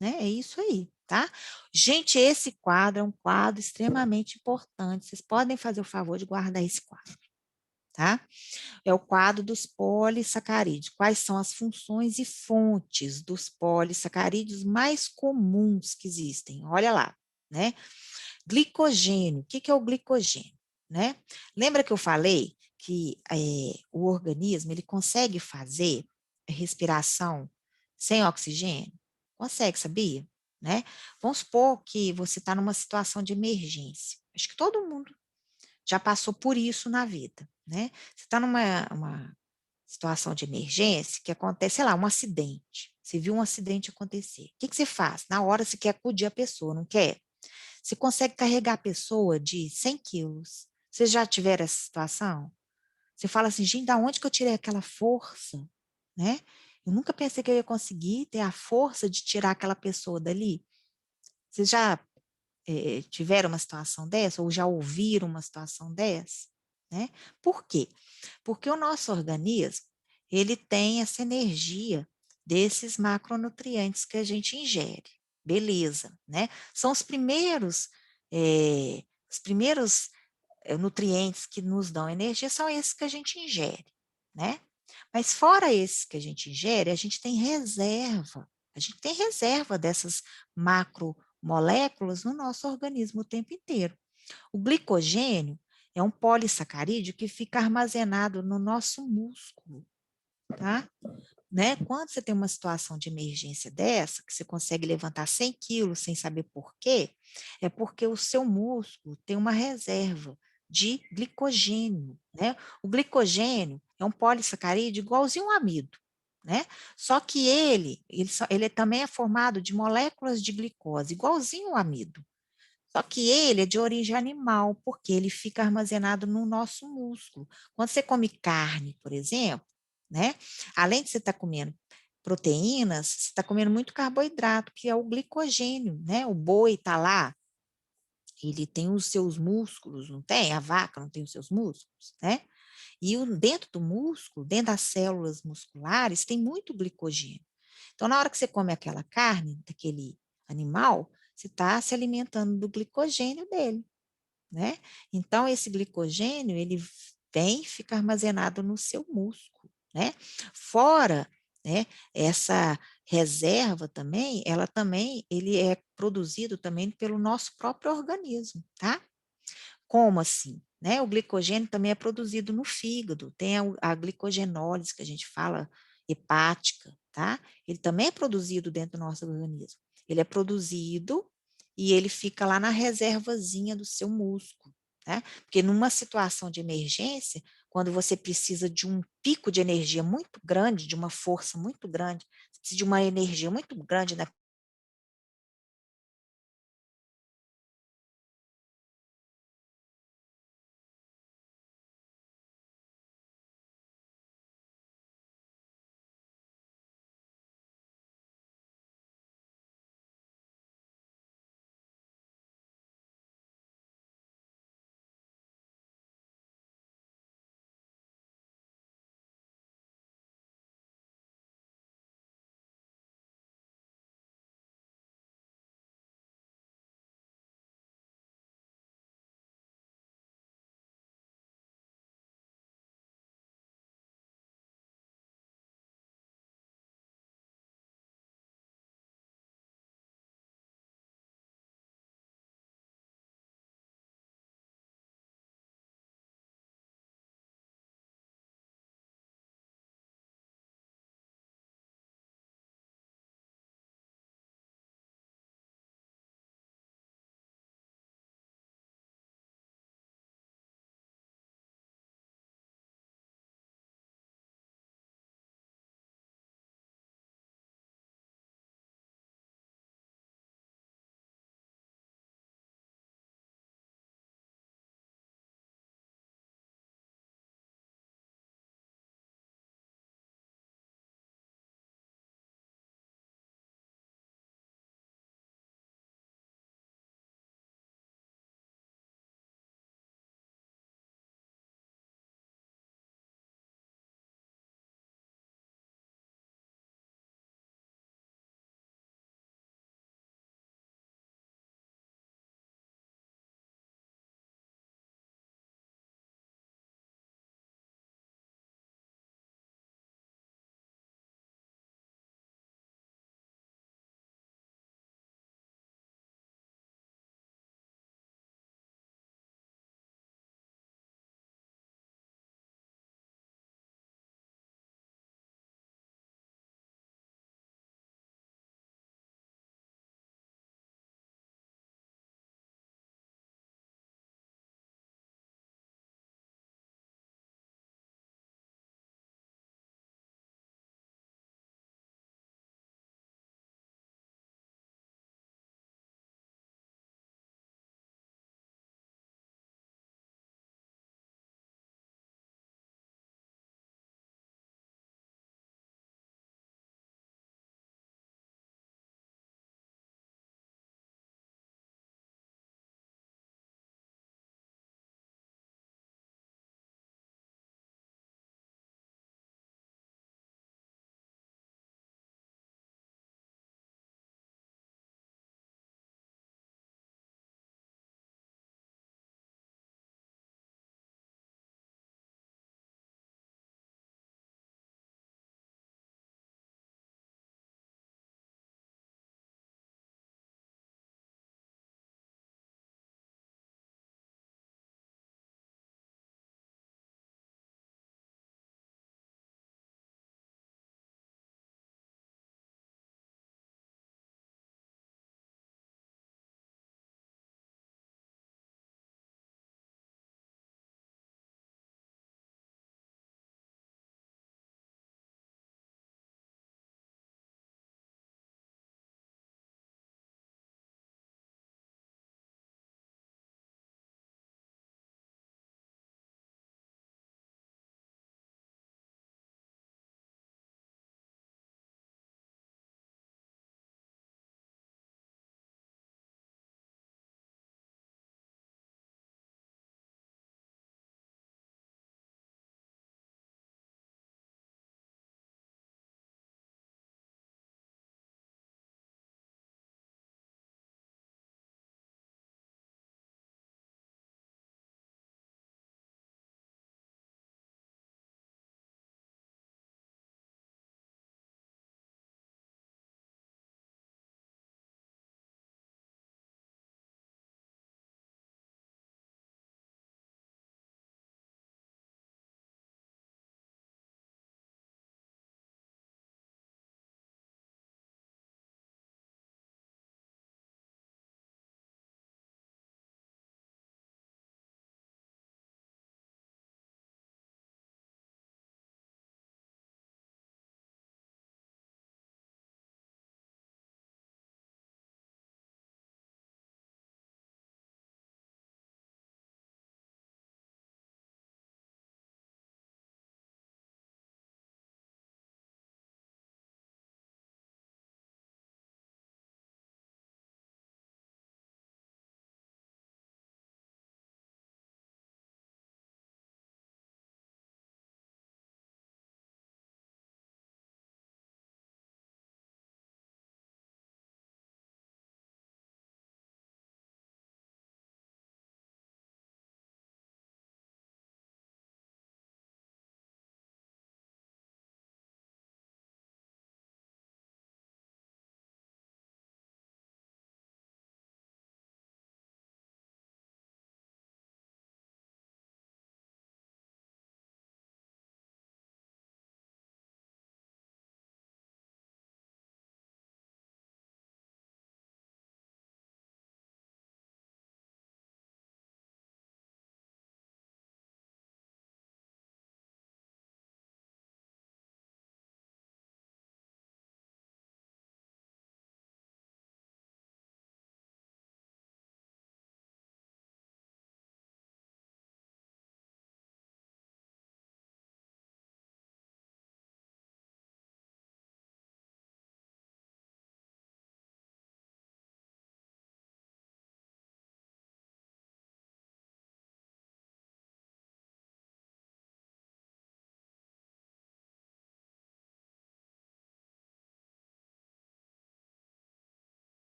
Né? É isso aí, tá? Gente, esse quadro é um quadro extremamente importante. Vocês podem fazer o favor de guardar esse quadro, tá? É o quadro dos polissacarídeos. Quais são as funções e fontes dos polissacarídeos mais comuns que existem? Olha lá, né? Glicogênio. O que é o glicogênio? Né? Lembra que eu falei que o organismo ele consegue fazer respiração sem oxigênio? Consegue, sabia? Né? Vamos supor que você está numa situação de emergência. Acho que todo mundo já passou por isso na vida, né? Você está numa uma situação de emergência que acontece, sei lá, um acidente. Você viu um acidente acontecer. O que você faz? Na hora você quer acudir a pessoa, não quer? Você consegue carregar a pessoa de 100 quilos. Vocês já tiveram essa situação? Você fala assim, gente, da onde que eu tirei aquela força? Né? Eu nunca pensei que eu ia conseguir ter a força de tirar aquela pessoa dali. Vocês já tiveram uma situação dessa? Ou já ouviram uma situação dessa? Né? Por quê? Porque o nosso organismo, ele tem essa energia desses macronutrientes que a gente ingere. beleza, né? São os primeiros nutrientes que nos dão energia, são esses que a gente ingere, né? Mas fora esses que a gente ingere, a gente tem reserva. A gente tem reserva dessas macromoléculas no nosso organismo o tempo inteiro. O glicogênio é um polissacarídeo que fica armazenado no nosso músculo, tá? Né? Quando você tem uma situação de emergência dessa, que você consegue levantar 100 quilos sem saber por quê, é porque o seu músculo tem uma reserva de glicogênio, né? O glicogênio é um polissacarídeo igualzinho ao amido, né? Só que ele também é formado de moléculas de glicose, igualzinho ao amido. Só que ele é de origem animal, porque ele fica armazenado no nosso músculo. Quando você come carne, por exemplo, né? Além de você estar comendo proteínas, você está comendo muito carboidrato, que é o glicogênio, né? O boi está lá, ele tem os seus músculos, não tem? A vaca não tem os seus músculos, né? E dentro do músculo, dentro das células musculares, tem muito glicogênio. Então, na hora que você come aquela carne daquele animal, você está se alimentando do glicogênio dele, né? Então, esse glicogênio, ele vem e fica armazenado no seu músculo, né? Fora, né, essa reserva também, ele é produzido também pelo nosso próprio organismo, tá? Como assim? Né? O glicogênio também é produzido no fígado, tem a glicogenólise, que a gente fala, hepática, tá? Ele também é produzido dentro do nosso organismo. Ele é produzido e ele fica lá na reservazinha do seu músculo, né? Porque numa situação de emergência, quando você precisa de um pico de energia muito grande, de uma força muito grande, você precisa de uma energia muito grande